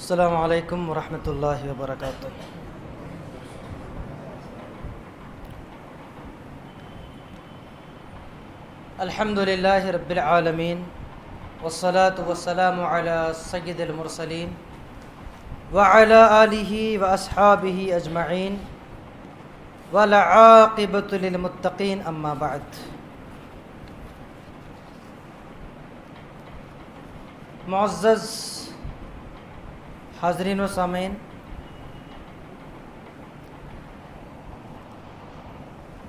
السلام علیکم ورحمۃ اللہ وبرکاتہ۔ الحمد للہ رب العالمین والصلاة والسلام علی سید المرسلین وعلی آلہ واصحابہ اجمعین والعاقبۃ للمتقین، اما بعد۔ معزز حاضرین و سامعین،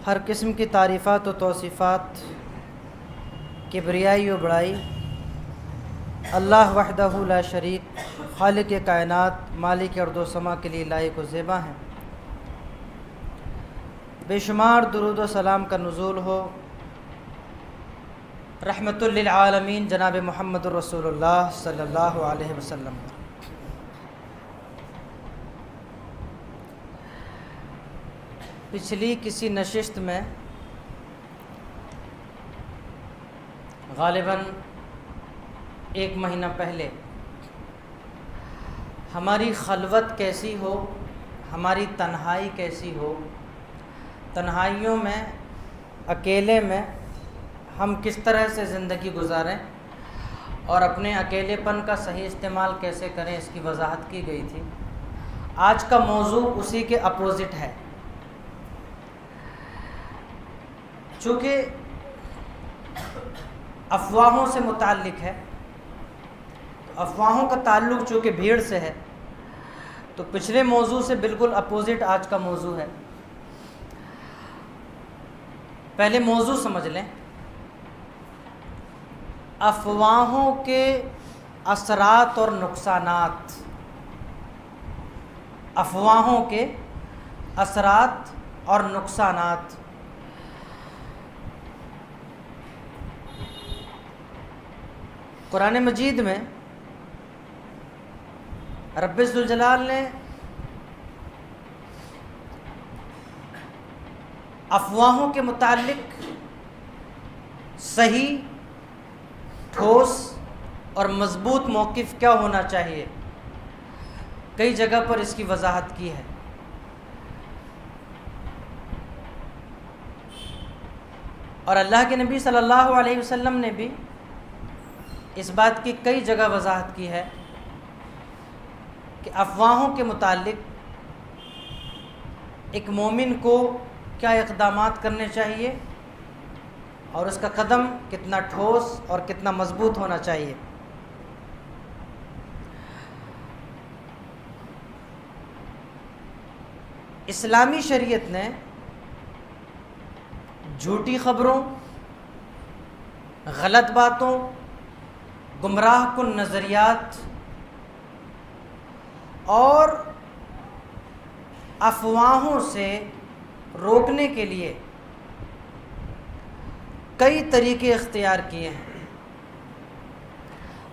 ہر قسم کی تعریفات و توصیفات، کبریائی و بڑائی اللہ وحدہ لا شریک، خالق کائنات، مالک ارض و سما کے لیے لائق و زیبا ہیں۔ بے شمار درود و سلام کا نزول ہو رحمت للعالمین جناب محمد الرسول اللہ صلی اللہ علیہ وسلم۔ پچھلی کسی نشست میں غالباً 1 مہینہ پہلے ہماری خلوت کیسی ہو، ہماری تنہائی کیسی ہو، تنہائیوں میں، اکیلے میں ہم کس طرح سے زندگی گزاریں اور اپنے اکیلے پن کا صحیح استعمال کیسے کریں، اس کی وضاحت کی گئی تھی۔ آج کا موضوع اسی کے اپوزٹ ہے۔ چونکہ افواہوں سے متعلق ہے، تو افواہوں کا تعلق چونکہ بھیڑ سے ہے، تو پچھلے موضوع سے بالکل اپوزٹ آج کا موضوع ہے۔ پہلے موضوع سمجھ لیں۔ افواہوں کے اثرات اور نقصانات، افواہوں کے اثرات اور نقصانات۔ قرآن مجید میں رب ذوالجلال نے افواہوں کے متعلق صحیح، ٹھوس اور مضبوط موقف کیا ہونا چاہیے، کئی جگہ پر اس کی وضاحت کی ہے۔ اور اللہ کے نبی صلی اللہ علیہ وسلم نے بھی اس بات کی کئی جگہ وضاحت کی ہے کہ افواہوں کے متعلق ایک مومن کو کیا اقدامات کرنے چاہیے اور اس کا قدم کتنا ٹھوس اور کتنا مضبوط ہونا چاہیے۔ اسلامی شریعت نے جھوٹی خبروں، غلط باتوں، گمراہ کن نظریات اور افواہوں سے روکنے کے لیے کئی طریقے اختیار کیے ہیں۔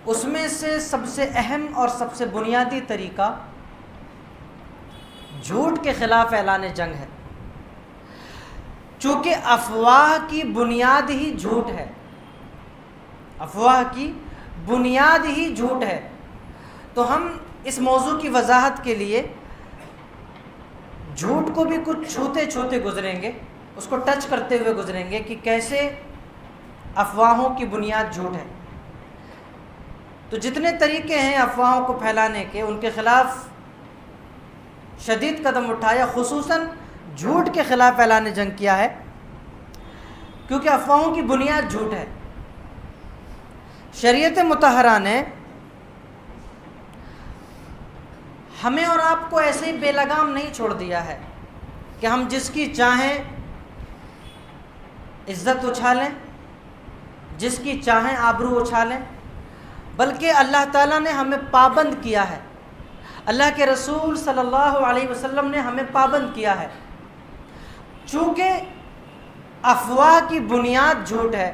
اس میں سے سب سے اہم اور سب سے بنیادی طریقہ جھوٹ کے خلاف اعلان جنگ ہے۔ چونکہ افواہ کی بنیاد ہی جھوٹ ہے، افواہ کی بنیاد ہی جھوٹ ہے، تو ہم اس موضوع کی وضاحت کے لیے جھوٹ کو بھی کچھ چھوتے چھوتے گزریں گے، اس کو ٹچ کرتے ہوئے گزریں گے کہ کیسے افواہوں کی بنیاد جھوٹ ہے۔ تو جتنے طریقے ہیں افواہوں کو پھیلانے کے، ان کے خلاف شدید قدم اٹھایا، خصوصاً جھوٹ کے خلاف اعلان جنگ کیا ہے، کیونکہ افواہوں کی بنیاد جھوٹ ہے۔ شریعت مطہرہ نے ہمیں اور آپ کو ایسے ہی بے لگام نہیں چھوڑ دیا ہے کہ ہم جس کی چاہیں عزت اچھالیں، جس کی چاہیں آبرو اچھالیں، بلکہ اللہ تعالیٰ نے ہمیں پابند کیا ہے، اللہ کے رسول صلی اللہ علیہ وسلم نے ہمیں پابند کیا ہے۔ چونکہ افواہ کی بنیاد جھوٹ ہے،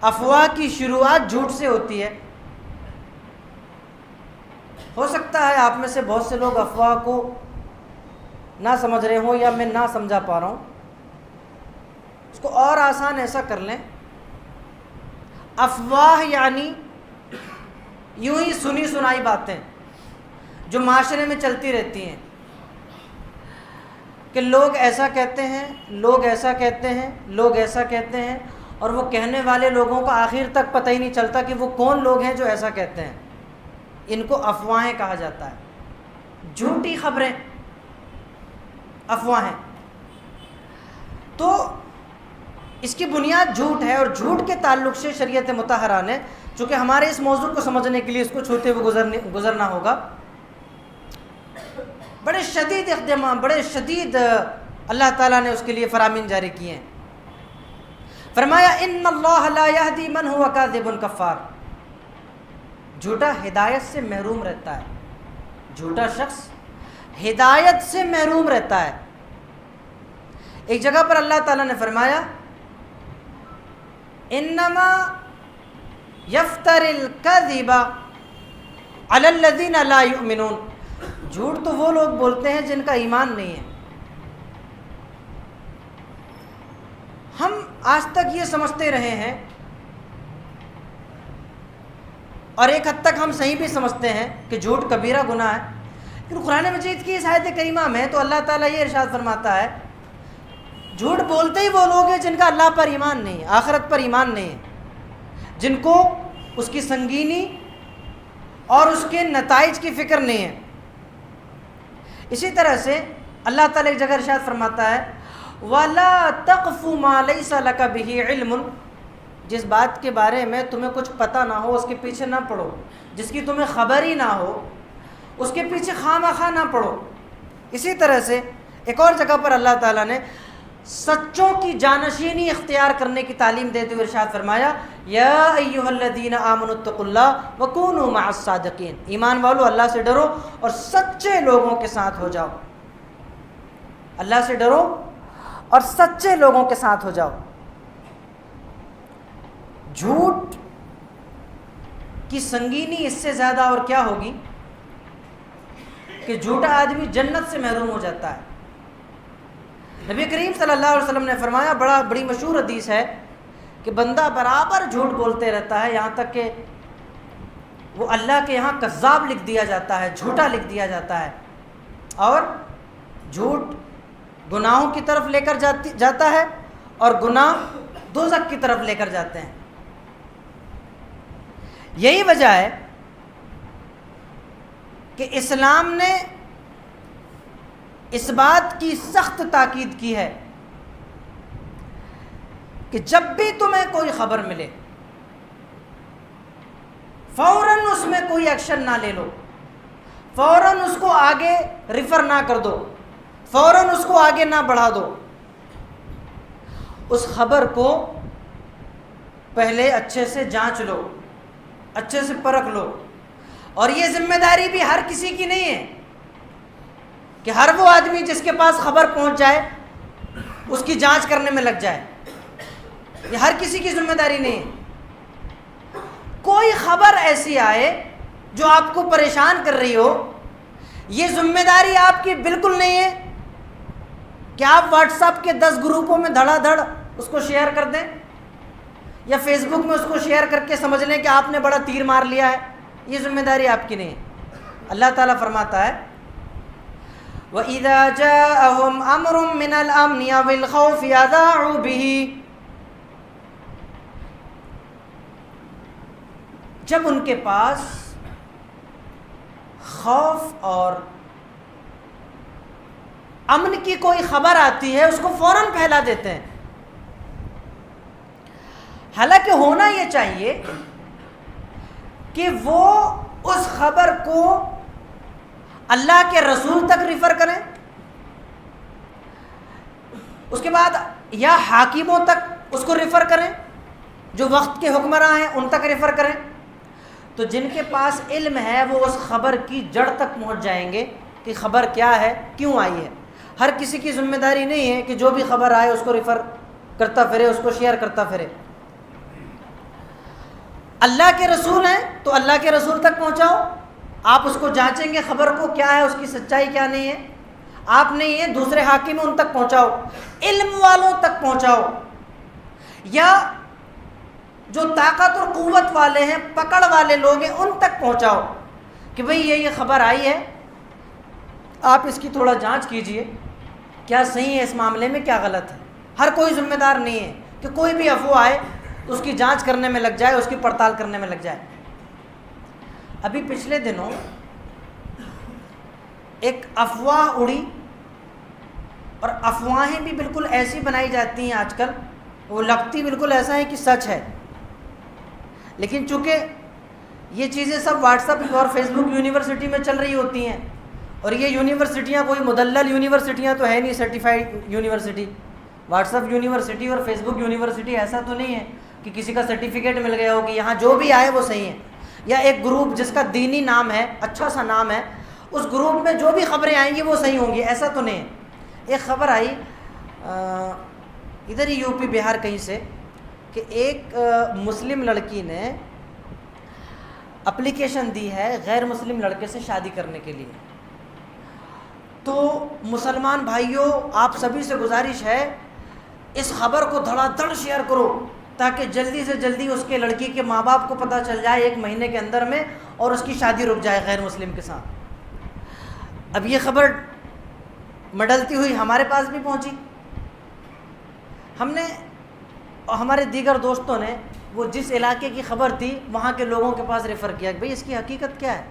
افواہ کی شروعات جھوٹ سے ہوتی ہے۔ ہو سکتا ہے آپ میں سے بہت سے لوگ افواہ کو نہ سمجھ رہے ہوں یا میں نہ سمجھا پا رہا ہوں، اس کو اور آسان ایسا کر لیں، افواہ یعنی یوں ہی سنی سنائی باتیں، جو معاشرے میں چلتی رہتی ہیں کہ لوگ ایسا کہتے ہیں، لوگ ایسا کہتے ہیں، لوگ ایسا کہتے ہیں، اور وہ کہنے والے لوگوں کو آخر تک پتہ ہی نہیں چلتا کہ وہ کون لوگ ہیں جو ایسا کہتے ہیں۔ ان کو افواہیں کہا جاتا ہے، جھوٹی خبریں، افواہیں۔ تو اس کی بنیاد جھوٹ ہے، اور جھوٹ کے تعلق سے شریعت مطہرہ نے، چونکہ ہمارے اس موضوع کو سمجھنے کے لیے اس کو چھوتے ہوئے گزرنا ہوگا، بڑے شدید اقدامات، بڑے شدید اللہ تعالیٰ نے اس کے لیے فرامین جاری کیے ہیں۔ فرمایا ان اللہ لا یہدی من ہوا کاذب کفار، جھوٹا ہدایت سے محروم رہتا ہے، جھوٹا شخص ہدایت سے محروم رہتا ہے۔ ایک جگہ پر اللہ تعالیٰ نے فرمایا انما یفتر الکذب علی الذین لا یؤمنون، جھوٹ تو وہ لوگ بولتے ہیں جن کا ایمان نہیں ہے۔ ہم آج تک یہ سمجھتے رہے ہیں، اور ایک حد تک ہم صحیح بھی سمجھتے ہیں کہ جھوٹ کبیرہ گناہ ہے، لیکن قرآن مجید کی اس آیت کریمہ میں تو اللہ تعالیٰ یہ ارشاد فرماتا ہے جھوٹ بولتے ہی وہ لوگ ہیں جن کا اللہ پر ایمان نہیں ہے، آخرت پر ایمان نہیں ہے، جن کو اس کی سنگینی اور اس کے نتائج کی فکر نہیں ہے۔ اسی طرح سے اللہ تعالیٰ ایک جگہ ارشاد فرماتا ہے وَلَا تَقْفُ مَا لَيْسَ لَكَ بِهِ عِلْمٌ، جس بات کے بارے میں تمہیں کچھ پتہ نہ ہو اس کے پیچھے نہ پڑو، جس کی تمہیں خبر ہی نہ ہو اس کے پیچھے خواہ نہ پڑو۔ اسی طرح سے ایک اور جگہ پر اللہ تعالیٰ نے سچوں کی جانشینی اختیار کرنے کی تعلیم دیتے ہوئے ارشاد فرمایا یا ایھا الذین آمنوا اتقوا اللہ وکونوا مع الصادقین، ایمان والو اللہ سے ڈرو اور سچے لوگوں کے ساتھ ہو جاؤ، اللہ سے ڈرو اور سچے لوگوں کے ساتھ ہو جاؤ۔ جھوٹ کی سنگینی اس سے زیادہ اور کیا ہوگی کہ جھوٹا آدمی جنت سے محروم ہو جاتا ہے۔ نبی کریم صلی اللہ علیہ وسلم نے فرمایا، بڑی مشہور حدیث ہے کہ بندہ برابر جھوٹ بولتے رہتا ہے، یہاں تک کہ وہ اللہ کے یہاں کذاب لکھ دیا جاتا ہے، جھوٹا لکھ دیا جاتا ہے، اور جھوٹ گناہوں کی طرف لے کر جاتا ہے، اور گناہ دوزخ کی طرف لے کر جاتے ہیں۔ یہی وجہ ہے کہ اسلام نے اس بات کی سخت تاکید کی ہے کہ جب بھی تمہیں کوئی خبر ملے فوراً اس میں کوئی ایکشن نہ لے لو، فوراً اس کو آگے ریفر نہ کر دو، فوراً اس کو آگے نہ بڑھا دو، اس خبر کو پہلے اچھے سے جانچ لو، اچھے سے پرکھ لو۔ اور یہ ذمہ داری بھی ہر کسی کی نہیں ہے کہ ہر وہ آدمی جس کے پاس خبر پہنچ جائے اس کی جانچ کرنے میں لگ جائے، یہ ہر کسی کی ذمہ داری نہیں ہے۔ کوئی خبر ایسی آئے جو آپ کو پریشان کر رہی ہو، یہ ذمہ داری آپ کی بالکل نہیں ہے کہ آپ واٹس ایپ کے 10 گروپوں میں دھڑا دھڑ اس کو شیئر کر دیں، یا فیس بک میں اس کو شیئر کر کے سمجھ لیں کہ آپ نے بڑا تیر مار لیا ہے، یہ ذمہ داری آپ کی نہیں ہے۔ اللہ تعالیٰ فرماتا ہے وَإِذَا جَاءَهُمْ أَمْرٌ مِّنَ الْأَمْنِ أَوِ الْخَوْفِ أَذَاعُوا بِهِ، جب ان کے پاس خوف اور امن کی کوئی خبر آتی ہے اس کو فوراً پھیلا دیتے ہیں۔ حالانکہ ہونا یہ چاہیے کہ وہ اس خبر کو اللہ کے رسول تک ریفر کریں، اس کے بعد یا حاکموں تک اس کو ریفر کریں، جو وقت کے حکمراں ہیں ان تک ریفر کریں، تو جن کے پاس علم ہے وہ اس خبر کی جڑ تک پہنچ جائیں گے کہ خبر کیا ہے، کیوں آئی ہے۔ ہر کسی کی ذمہ داری نہیں ہے کہ جو بھی خبر آئے اس کو ریفر کرتا پھرے، اس کو شیئر کرتا پھرے۔ اللہ کے رسول ہیں تو اللہ کے رسول تک پہنچاؤ، آپ اس کو جانچیں گے خبر کو کیا ہے، اس کی سچائی کیا نہیں ہے، آپ نہیں ہیں دوسرے حاکم ان تک پہنچاؤ، علم والوں تک پہنچاؤ، یا جو طاقت اور قوت والے ہیں، پکڑ والے لوگ ہیں ان تک پہنچاؤ کہ بھئی یہ خبر آئی ہے آپ اس کی تھوڑا جانچ کیجئے، کیا صحیح ہے اس معاملے میں، کیا غلط ہے۔ ہر کوئی ذمہ دار نہیں ہے کہ کوئی بھی افواہ آئے تو اس کی جانچ کرنے میں لگ جائے، اس کی پڑتال کرنے میں لگ جائے۔ ابھی پچھلے دنوں ایک افواہ اڑی، اور افواہیں بھی بالکل ایسی بنائی جاتی ہیں آج کل، وہ لگتی بالکل ایسا ہے کہ سچ ہے، لیکن چونکہ یہ چیزیں سب واٹس ایپ اور فیس بک یونیورسٹی میں چل رہی ہوتی ہیں، اور یہ یونیورسٹیاں کوئی مدلل یونیورسٹیاں تو ہے نہیں، certified university, what's app university اور فیس بک یونیورسٹی ایسا تو نہیں ہے کہ کسی کا سرٹیفکیٹ مل گیا ہو کہ یہاں جو بھی آئے وہ صحیح ہے، یا ایک گروپ جس کا دینی نام ہے، اچھا سا نام ہے، اس گروپ میں جو بھی خبریں آئیں گی وہ صحیح ہوں گی، ایسا تو نہیں ہے۔ ایک خبر آئی ادھر ہی یو پی بہار کہیں سے کہ ایک مسلم لڑکی نے اپلیکیشن دی ہے غیر مسلم لڑکے سے شادی کرنے کے لیے۔ تو مسلمان بھائیوں، آپ سبھی سے گزارش ہے اس خبر کو دھڑا دھڑ شیئر کرو، تاکہ جلدی سے جلدی اس کے لڑکی کے ماں باپ کو پتہ چل جائے 1 مہینے کے اندر میں، اور اس کی شادی رک جائے غیر مسلم کے ساتھ۔ اب یہ خبر مڈلتی ہوئی ہمارے پاس بھی پہنچی، ہم نے اور ہمارے دیگر دوستوں نے وہ جس علاقے کی خبر تھی وہاں کے لوگوں کے پاس ریفر کیا کہ بھئی اس کی حقیقت کیا ہے۔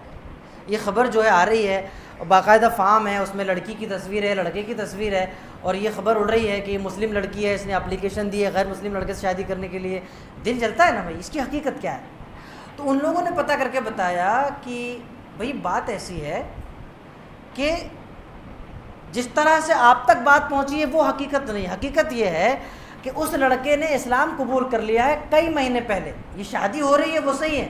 یہ خبر جو ہے آ رہی ہے، باقاعدہ فارم ہے، اس میں لڑکی کی تصویر ہے، لڑکے کی تصویر ہے، اور یہ خبر اڑ رہی ہے کہ یہ مسلم لڑکی ہے، اس نے اپلیکیشن دی ہے غیر مسلم لڑکے سے شادی کرنے کے لیے۔ دل جلتا ہے نا بھائی، اس کی حقیقت کیا ہے؟ تو ان لوگوں نے پتہ کر کے بتایا کہ بھئی بات ایسی ہے کہ جس طرح سے آپ تک بات پہنچی ہے وہ حقیقت نہیں۔ حقیقت یہ ہے کہ اس لڑکے نے اسلام قبول کر لیا ہے کئی مہینے پہلے، یہ شادی ہو رہی ہے وہ صحیح ہے،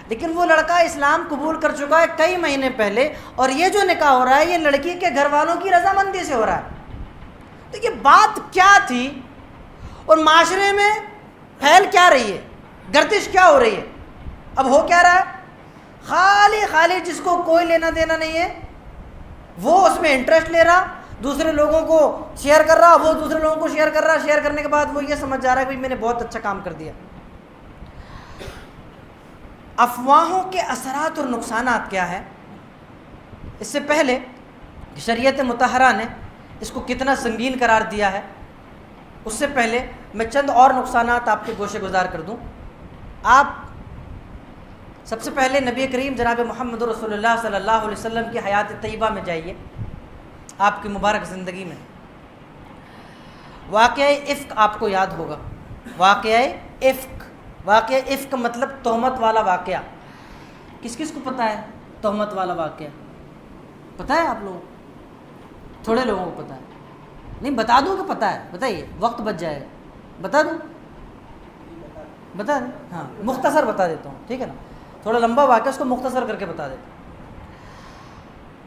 لیکن وہ لڑکا اسلام قبول کر چکا ہے کئی مہینے پہلے، اور یہ جو نکاح ہو رہا ہے یہ لڑکی کے گھر والوں کی رضامندی سے ہو رہا ہے۔ تو یہ بات کیا تھی، اور معاشرے میں پھیل کیا رہی ہے، گردش کیا ہو رہی ہے؟ اب ہو کیا رہا ہے، خالی جس کو کوئی لینا دینا نہیں ہے وہ اس میں انٹرسٹ لے رہا، دوسرے لوگوں کو شیئر کر رہا، وہ دوسرے لوگوں کو شیئر کر رہا، شیئر کرنے کے بعد وہ یہ سمجھ جا رہا ہے کہ میں نے بہت اچھا کام کر دیا۔ افواہوں کے اثرات اور نقصانات کیا ہے؟ اس سے پہلے شریعت مطہرہ نے اس کو کتنا سنگین قرار دیا ہے، اس سے پہلے میں چند اور نقصانات آپ کے گوشے گزار کر دوں۔ آپ سب سے پہلے نبی کریم جناب محمد رسول اللہ صلی اللہ علیہ وسلم کی حیات طیبہ میں جائیے، آپ کی مبارک زندگی میں واقعہ افک آپ کو یاد ہوگا۔ واقعہ افک مطلب تہمت والا واقعہ۔ کس کس کو پتہ ہے تہمت والا واقعہ؟ پتہ ہے آپ لوگوں؟ تھوڑے لوگوں کو پتہ ہے، نہیں بتا دوں کہ پتہ ہے؟ بتائیے، وقت بچ جائے گا، بتا دوں؟ بتا دیں؟ ہاں مختصر بتا دیتا ہوں، ٹھیک ہے نا، تھوڑا لمبا واقعہ، اس کو مختصر کر کے بتا دیتا ہوں۔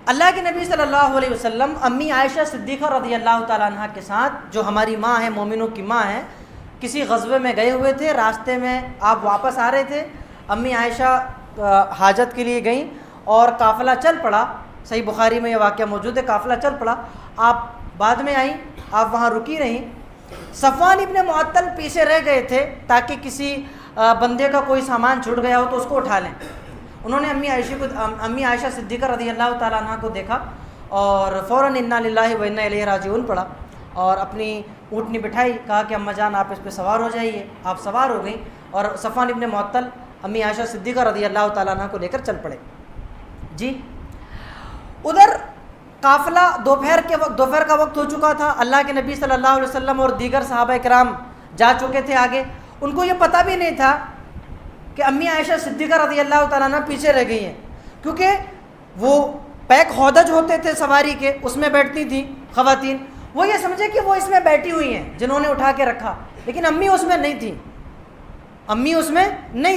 اللہ کے نبی صلی اللہ علیہ وسلم امی عائشہ صدیقہ رضی اللہ تعالیٰ عنہ کے ساتھ، جو ہماری ماں ہے، مومنوں کی ماں ہے، کسی غزوے میں گئے ہوئے تھے، راستے میں آپ واپس آ رہے تھے، امی عائشہ حاجت کے لیے گئیں اور قافلہ چل پڑا، صحیح بخاری میں یہ واقعہ موجود ہے، قافلہ چل پڑا، آپ بعد میں آئیں، آپ وہاں رکی رہیں۔ صفوان ابن معطل پیچھے رہ گئے تھے تاکہ کسی بندے کا کوئی سامان چھوٹ گیا ہو تو اس کو اٹھا لیں۔ انہوں نے امی عائشہ صدیقہ رضی اللہ تعالیٰ عنہ کو دیکھا اور فوراً انا للہ و انا الیہ راجعون پڑھا اور اپنی اونٹنی بٹھائی، کہا کہ اماں جان آپ اس پہ سوار ہو جائیے۔ آپ سوار ہو گئیں اور صفوان ابن معطل امی عائشہ صدیقہ رضی اللہ تعالیٰ عنہ کو لے کر چل پڑے۔ جی ادھر قافلہ دوپہر کا وقت ہو چکا تھا، اللہ کے نبی صلی اللہ علیہ وسلم اور دیگر صحابہ کرام جا چکے تھے آگے، ان کو یہ پتہ بھی نہیں تھا کہ امی عائشہ صدیقہ رضی اللہ تعالیٰ عنہ پیچھے رہ گئی ہیں، کیونکہ وہ پیک ہودج ہوتے تھے سواری کے، اس میں بیٹھتی تھیں خواتین، وہ یہ سمجھے کہ وہ اس میں بیٹھی ہوئی ہیں جنہوں نے اٹھا کے رکھا، لیکن امی اس میں نہیں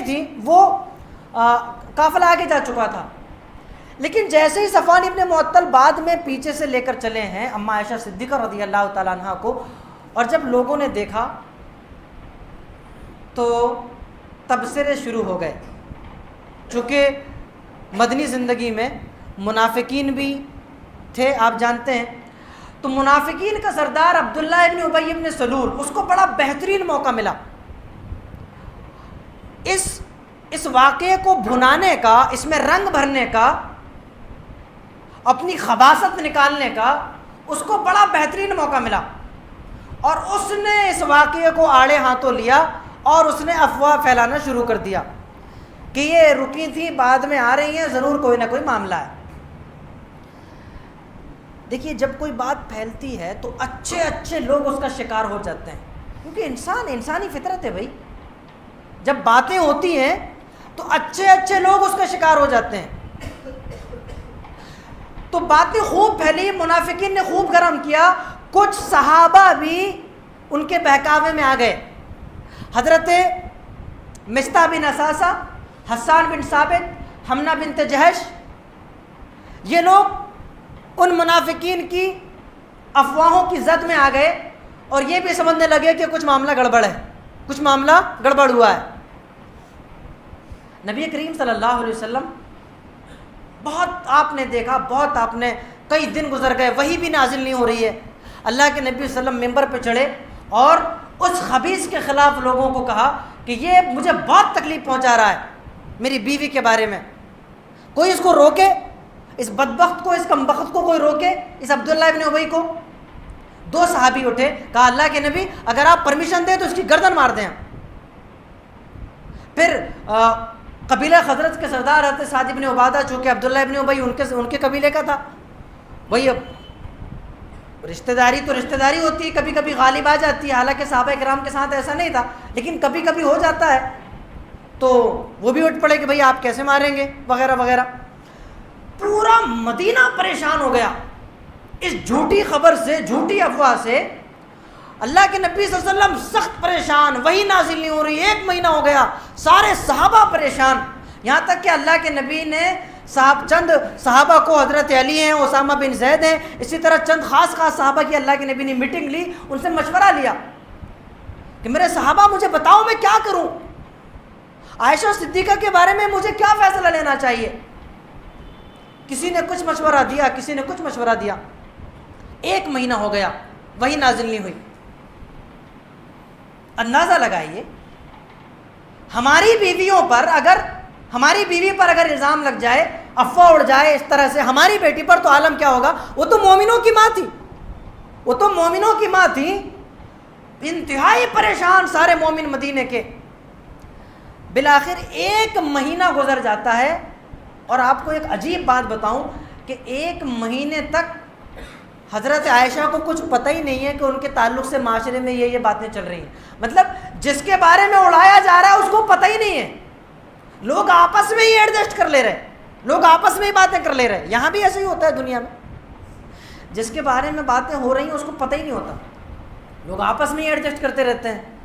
تھیں، وہ قافلہ آگے جا چکا تھا۔ لیکن جیسے ہی صفوان ابن معطل بعد میں پیچھے سے لے کر چلے ہیں اماں عائشہ صدیقہ رضی اللہ تعالیٰ عنہ کو، اور جب لوگوں نے دیکھا تو تبصرے شروع ہو گئے، چونکہ مدنی زندگی میں منافقین بھی تھے آپ جانتے ہیں، تو منافقین کا سردار عبداللہ ابن ابی ابن سلول، اس کو بڑا بہترین موقع ملا اس واقعے کو بھنانے کا، اس میں رنگ بھرنے کا، اپنی خباثت نکالنے کا اس کو بڑا بہترین موقع ملا، اور اس نے اس واقعے کو آڑے ہاتھوں لیا اور اس نے افواہ پھیلانا شروع کر دیا کہ یہ رکی تھی بعد میں آ رہی ہیں، ضرور کوئی نہ کوئی معاملہ ہے۔ دیکھیے جب کوئی بات پھیلتی ہے تو اچھے اچھے لوگ اس کا شکار ہو جاتے ہیں، کیونکہ انسانی فطرت ہے بھائی، جب باتیں ہوتی ہیں تو اچھے اچھے لوگ اس کا شکار ہو جاتے ہیں۔ تو باتیں خوب پھیلی، منافقین نے خوب گرم کیا، کچھ صحابہ بھی ان کے بہکاوے میں آ گئے۔ حضرت مصطح بن اساسہ، حسان بن ثابت، حمنہ بنت جہش، یہ لوگ ان منافقین کی افواہوں کی زد میں آ گئے اور یہ بھی سمجھنے لگے کہ کچھ معاملہ گڑبڑ ہے، کچھ معاملہ گڑبڑ ہوا ہے۔ نبی کریم صلی اللہ علیہ وسلم بہت آپ نے دیکھا، بہت آپ نے کئی دن گزر گئے، وہی بھی نازل نہیں ہو رہی ہے۔ اللہ کے نبی صلی اللہ علیہ وسلم ممبر پہ چڑھے اور اس خبیث کے خلاف لوگوں کو کہا کہ یہ مجھے بہت تکلیف پہنچا رہا ہے میری بیوی کے بارے میں، کوئی اس کو روکے، اس بدبخت کو، اس کمبخت کو کوئی روکے، اس عبداللہ ابن ابی کو۔ دو صحابی اٹھے، کہا اللہ کے نبی اگر آپ پرمیشن دیں تو اس کی گردن مار دیں۔ پھر قبیلہ خزرج کے سردار حضرت سعد بن عبادہ، چونکہ عبداللہ ابن ابی ان کے قبیلے کا تھا، وہی اب رشتہ داری تو رشتہ داری ہوتی ہے، کبھی کبھی غالب آ جاتی ہے، حالانکہ صحابہ کرام کے ساتھ ایسا نہیں تھا لیکن کبھی کبھی ہو جاتا ہے، تو وہ بھی اٹھ پڑے کہ بھئی آپ کیسے ماریں گے وغیرہ وغیرہ۔ پورا مدینہ پریشان ہو گیا اس جھوٹی خبر سے، جھوٹی افواہ سے۔ اللہ کے نبی صلی اللہ علیہ وسلم سخت پریشان، وہی نازل نہیں ہو رہی، 1 مہینہ ہو گیا، سارے صحابہ پریشان، یہاں تک کہ اللہ کے نبی نے چند صحابہ کو، حضرت علی ہیں، اسامہ بن زید ہیں، اسی طرح چند خاص صحابہ کی اللہ کے نبی نے میٹنگ لی، ان سے مشورہ لیا کہ میرے صحابہ مجھے بتاؤ میں کیا کروں، عائشہ صدیقہ کے بارے میں مجھے کیا فیصلہ لینا چاہیے۔ کسی نے کچھ مشورہ دیا، کسی نے کچھ مشورہ دیا، 1 مہینہ ہو گیا، وہی نازل نہیں ہوئی۔ اندازہ لگائیے ہماری بیوی پر اگر الزام لگ جائے، افواہ اڑ جائے اس طرح سے ہماری بیٹی پر، تو عالم کیا ہوگا۔ وہ تو مومنوں کی ماں تھی، انتہائی پریشان سارے مومن مدینے کے۔ بالآخر 1 مہینہ گزر جاتا ہے، اور آپ کو ایک عجیب بات بتاؤں کہ 1 مہینے تک حضرت عائشہ کو کچھ پتہ ہی نہیں ہے کہ ان کے تعلق سے معاشرے میں یہ باتیں چل رہی ہیں، مطلب جس کے بارے میں اڑایا جا رہا ہے اس کو پتہ ہی نہیں ہے، لوگ آپس میں ہی ایڈجسٹ کر لے رہے، لوگ آپس میں ہی باتیں کر لے رہے۔ یہاں بھی ایسے ہی ہوتا ہے دنیا میں، جس کے بارے میں باتیں ہو رہی ہیں اس کو پتہ ہی نہیں ہوتا، لوگ آپس میں ہی ایڈجسٹ کرتے رہتے ہیں۔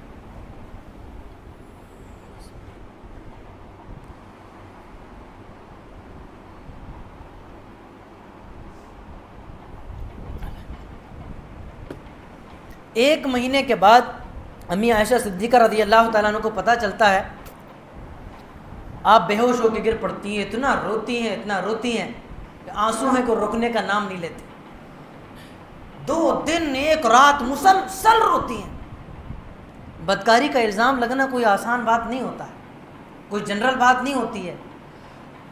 ایک مہینے کے بعد امی عائشہ صدیقہ رضی اللہ تعالیٰ عنہ کو پتہ چلتا ہے، آپ بے ہوش ہو کے گر پڑتی ہیں، اتنا روتی ہیں کہ آنسو ہیں کہ رکنے کا نام نہیں لیتے، 2 دن 1 رات مسلسل روتی ہیں۔ بدکاری کا الزام لگنا کوئی آسان بات نہیں ہوتا ہے، کوئی جنرل بات نہیں ہوتی ہے،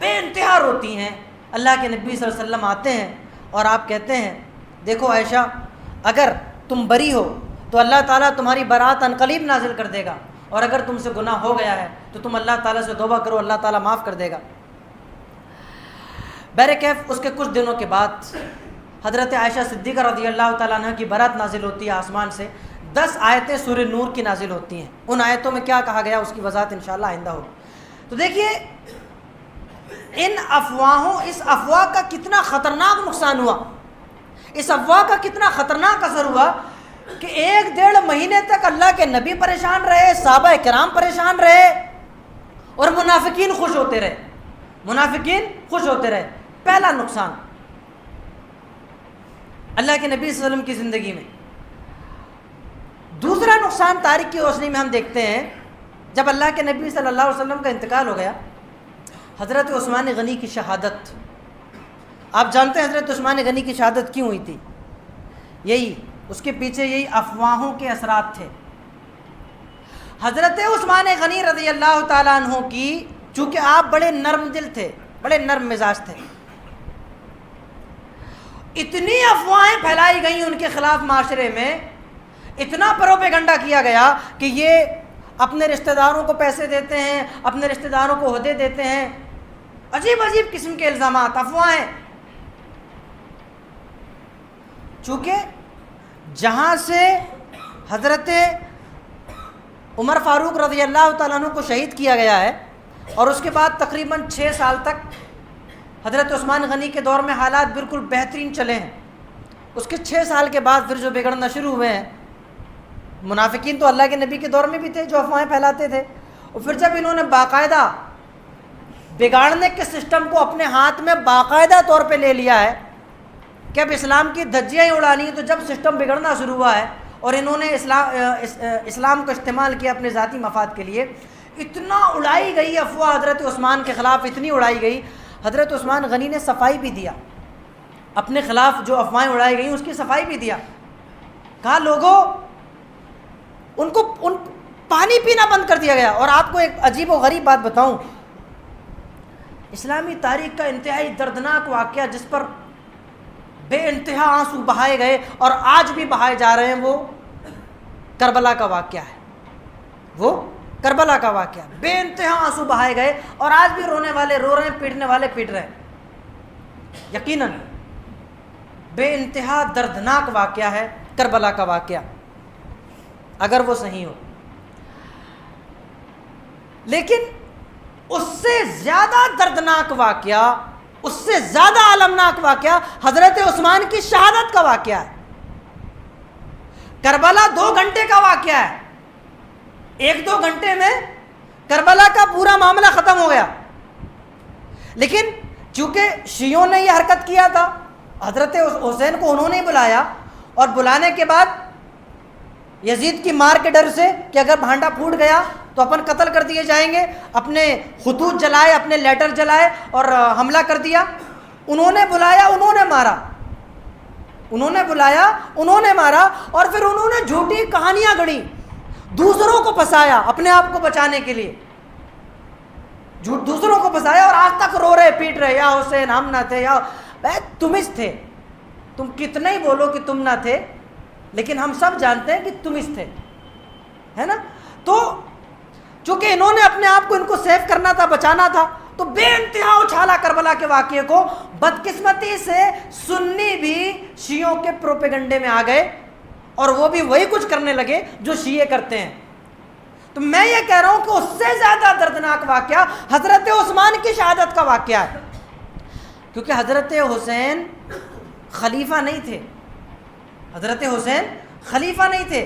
بے انتہا روتی ہیں۔ اللہ کے نبی صلی اللہ علیہ وسلم آتے ہیں اور آپ کہتے ہیں دیکھو عائشہ، اگر تم بری ہو تو اللہ تعالیٰ تمہاری برات عنقریب نازل کر دے گا، اور اگر تم سے گناہ ہو گیا ہے تو تم اللہ تعالیٰ سے توبہ کرو، اللہ تعالیٰ معاف کر دے گا۔ بہرکیف اس کے کچھ دنوں کے بعد حضرت عائشہ صدیقہ رضی اللہ تعالیٰ عنہ کی برات نازل ہوتی ہے، آسمان سے 10 آیتیں سورہ نور کی نازل ہوتی ہیں۔ ان آیتوں میں کیا کہا گیا اس کی وضاحت انشاءاللہ آئندہ ہوگی۔ تو دیکھیے اس افواہ کا کتنا خطرناک نقصان ہوا، اس افواہ کا کتنا خطرناک اثر ہوا کہ 1-1.5 مہینے تک اللہ کے نبی پریشان رہے، صحابہ کرام پریشان رہے، اور منافقین خوش ہوتے رہے۔ پہلا نقصان اللہ کے نبی صلی اللہ علیہ وسلم کی زندگی میں۔ دوسرا نقصان تاریخ کی روشنی میں ہم دیکھتے ہیں، جب اللہ کے نبی صلی اللہ علیہ وسلم کا انتقال ہو گیا، حضرت عثمان غنی کی شہادت، آپ جانتے ہیں حضرت عثمان غنی کی شہادت کیوں ہوئی تھی؟ اس کے پیچھے یہی افواہوں کے اثرات تھے۔ حضرت عثمان غنی رضی اللہ تعالیٰ عنہ کی، چونکہ آپ بڑے نرم دل تھے، بڑے نرم مزاج تھے، اتنی افواہیں پھیلائی گئیں ان کے خلاف معاشرے میں، اتنا پروپیگنڈا کیا گیا کہ یہ اپنے رشتہ داروں کو پیسے دیتے ہیں، اپنے رشتہ داروں کو عہدے دیتے ہیں، عجیب عجیب قسم کے الزامات، افواہیں. چونکہ جہاں سے حضرت عمر فاروق رضی اللہ تعالیٰ عنہ کو شہید کیا گیا ہے، اور اس کے بعد تقریباً 6 سال تک حضرت عثمان غنی کے دور میں حالات بالکل بہترین چلے ہیں. اس کے 6 سال کے بعد پھر جو بگڑنا شروع ہوئے ہیں، منافقین تو اللہ کے نبی کے دور میں بھی تھے جو افواہیں پھیلاتے تھے، اور پھر جب انہوں نے باقاعدہ بگاڑنے کے سسٹم کو اپنے ہاتھ میں باقاعدہ طور پہ لے لیا ہے کہ اب اسلام کی دھجیاں ہی اڑانی ہیں، تو جب سسٹم بگڑنا شروع ہوا ہے اور انہوں نے اسلام کو استعمال کیا اپنے ذاتی مفاد کے لیے، اتنا اڑائی گئی افواہ حضرت عثمان کے خلاف، اتنی اڑائی گئی. حضرت عثمان غنی نے صفائی بھی دیا، اپنے خلاف جو افواہیں اڑائی گئیں اس کی صفائی بھی دیا. کہا لوگوں ان پانی پینا بند کر دیا گیا. اور آپ کو ایک عجیب و غریب بات بتاؤں، اسلامی تاریخ کا انتہائی دردناک واقعہ جس پر بے انتہا آنسو بہائے گئے اور آج بھی بہائے جا رہے ہیں، وہ کربلا کا واقعہ ہے. وہ کربلا کا واقعہ، بے انتہا آنسو بہائے گئے اور آج بھی رونے والے رو رہے ہیں، پیٹنے والے پیٹ رہے ہیں. یقیناً بے انتہا دردناک واقعہ ہے کربلا کا واقعہ، اگر وہ صحیح ہو. لیکن اس سے زیادہ دردناک واقعہ، اس سے زیادہ المناک واقعہ حضرت عثمان کی شہادت کا واقعہ ہے. کربلا 2 گھنٹے کا واقعہ ہے، 1-2 گھنٹے میں کربلا کا پورا معاملہ ختم ہو گیا. لیکن چونکہ شیعوں نے یہ حرکت کیا تھا، حضرت حسین کو انہوں نے بلایا، اور بلانے کے بعد یزید کی مار کے ڈر سے کہ اگر بھانڈا پھوٹ گیا تو اپن قتل کر دیے جائیں گے، اپنے خطوط جلائے، اپنے لیٹر جلائے اور حملہ کر دیا. انہوں نے بلایا، انہوں نے مارا، انہوں نے بلایا، انہوں نے مارا، اور پھر انہوں نے جھوٹی کہانیاں گڑھی، دوسروں کو پھنسایا اپنے آپ کو بچانے کے لیے، دوسروں کو پھنسایا، اور آج تک رو رہے پیٹ رہے، یا حسین ہم نہ تھے، یا تم اس تھے. تم کتنا ہی بولو کہ تم نہ تھے، لیکن ہم سب جانتے ہیں کہ تم اس تھے، ہے نا. تو چونکہ انہوں نے اپنے آپ کو ان کو سیو کرنا تھا، بچانا تھا، تو بے انتہا اچھالا کربلا کے واقعے کو. بدقسمتی سے سنی بھی شیعوں کے پروپیگنڈے میں آ گئے، اور وہ بھی وہی کچھ کرنے لگے جو شیعہ کرتے ہیں. تو میں یہ کہہ رہا ہوں کہ اس سے زیادہ دردناک واقعہ حضرت عثمان کی شہادت کا واقعہ ہے، کیونکہ حضرت حسین خلیفہ نہیں تھے. حضرت حسین خلیفہ نہیں تھے،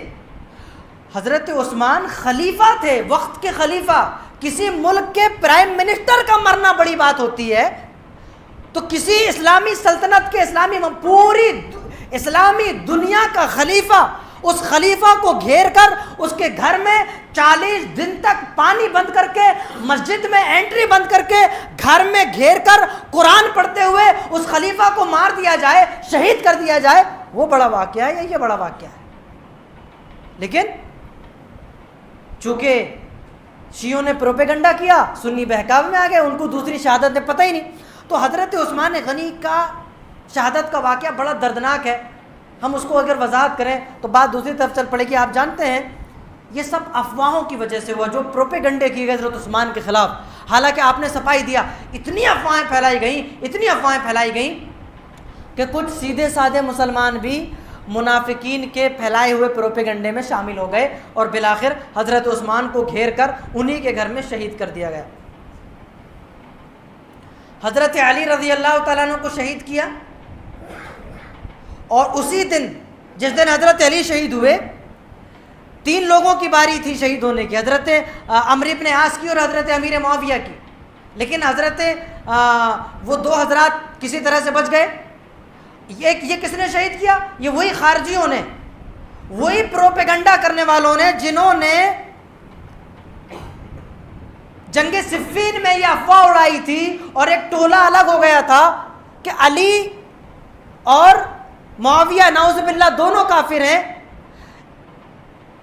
حضرت عثمان خلیفہ تھے، وقت کے خلیفہ. کسی ملک کے پرائم منسٹر کا مرنا بڑی بات ہوتی ہے، تو کسی اسلامی سلطنت کے پوری اسلامی دنیا کا خلیفہ، اس خلیفہ کو گھیر کر اس کے گھر میں 40 دن تک پانی بند کر کے، مسجد میں انٹری بند کر کے، گھر میں گھیر کر قرآن پڑھتے ہوئے اس خلیفہ کو مار دیا جائے، شہید کر دیا جائے، وہ بڑا واقعہ ہے یا یہ بڑا واقعہ ہے؟ لیکن چونکہ شیعوں نے پروپیگنڈا کیا، سنی بہکاوے میں آ گئے، ان کو دوسری شہادت نے پتہ ہی نہیں. تو حضرت عثمان غنی کا شہادت کا واقعہ بڑا دردناک ہے. ہم اس کو اگر وضاحت کریں تو بات دوسری طرف چل پڑے گی. آپ جانتے ہیں یہ سب افواہوں کی وجہ سے ہوا، جو پروپیگنڈے کیے گئے حضرت عثمان کے خلاف. حالانکہ آپ نے صفائی دیا، اتنی افواہیں پھیلائی گئیں، اتنی افواہیں پھیلائی گئیں کہ کچھ سیدھے سادے مسلمان بھی منافقین کے پھیلائے ہوئے پروپیگنڈے میں شامل ہو گئے، اور بالآخر حضرت عثمان کو گھیر کر انہی کے گھر میں شہید کر دیا گیا. حضرت علی رضی اللہ تعالیٰ عنہ کو شہید کیا، اور اسی دن جس دن حضرت علی شہید ہوئے، 3 لوگوں کی باری تھی شہید ہونے کی، حضرت عمرو بن عاص کی اور حضرت امیر معاویہ کی. لیکن حضرت وہ 2 حضرات کسی طرح سے بچ گئے. یہ کس نے شہید کیا؟ یہ وہی خارجیوں نے، وہی پروپیگنڈا کرنے والوں نے جنہوں نے جنگ صفین میں یہ افواہ اڑائی تھی، اور ایک ٹولہ الگ ہو گیا تھا کہ علی اور معاویہ نعوذ باللہ دونوں کافر ہیں،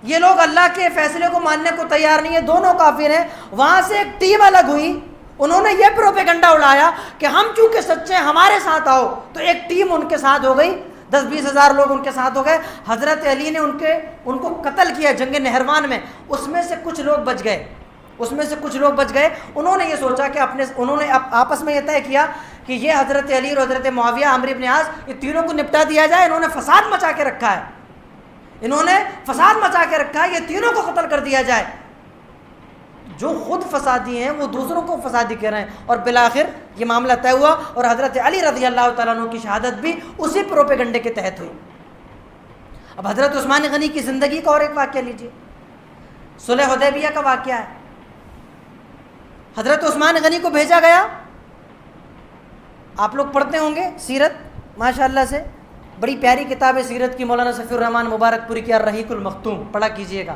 یہ لوگ اللہ کے فیصلے کو ماننے کو تیار نہیں ہیں، دونوں کافر ہیں. وہاں سے ایک ٹیم الگ ہوئی، انہوں نے یہ پروپیگنڈا اڑایا کہ ہم چونکہ سچے ہیں ہمارے ساتھ آؤ، تو ایک ٹیم ان کے ساتھ ہو گئی، 10-20 ہزار لوگ ان کے ساتھ ہو گئے، حضرت علی نے ان کو قتل کیا جنگ نہروان میں، اس میں سے کچھ لوگ بچ گئے، انہوں نے یہ سوچا کہ انہوں نے آپس میں یہ طے کیا کہ یہ حضرت علی اور حضرت معاویہ، عمرو بن عاص، یہ تینوں کو نپٹا دیا جائے، انہوں نے فساد مچا کے رکھا ہے، یہ تینوں کو قتل کر دیا جائے۔ جو خود فسادی ہیں وہ دوسروں کو فسادی کہہ رہے ہیں، اور بالآخر یہ معاملہ طے ہوا، اور حضرت علی رضی اللہ تعالیٰ عنہ کی شہادت بھی اسی پروپیگنڈے کے تحت ہوئی۔ اب حضرت عثمان غنی کی زندگی کا اور ایک واقعہ لیجیے، صلح حدیبیہ کا واقعہ ہے۔ حضرت عثمان غنی کو بھیجا گیا، آپ لوگ پڑھتے ہوں گے سیرت، ماشاءاللہ سے بڑی پیاری کتاب ہے سیرت کی، مولانا صفی الرحمن مبارک پوری کی الرحیق المختوم، پڑھا کیجئے گا۔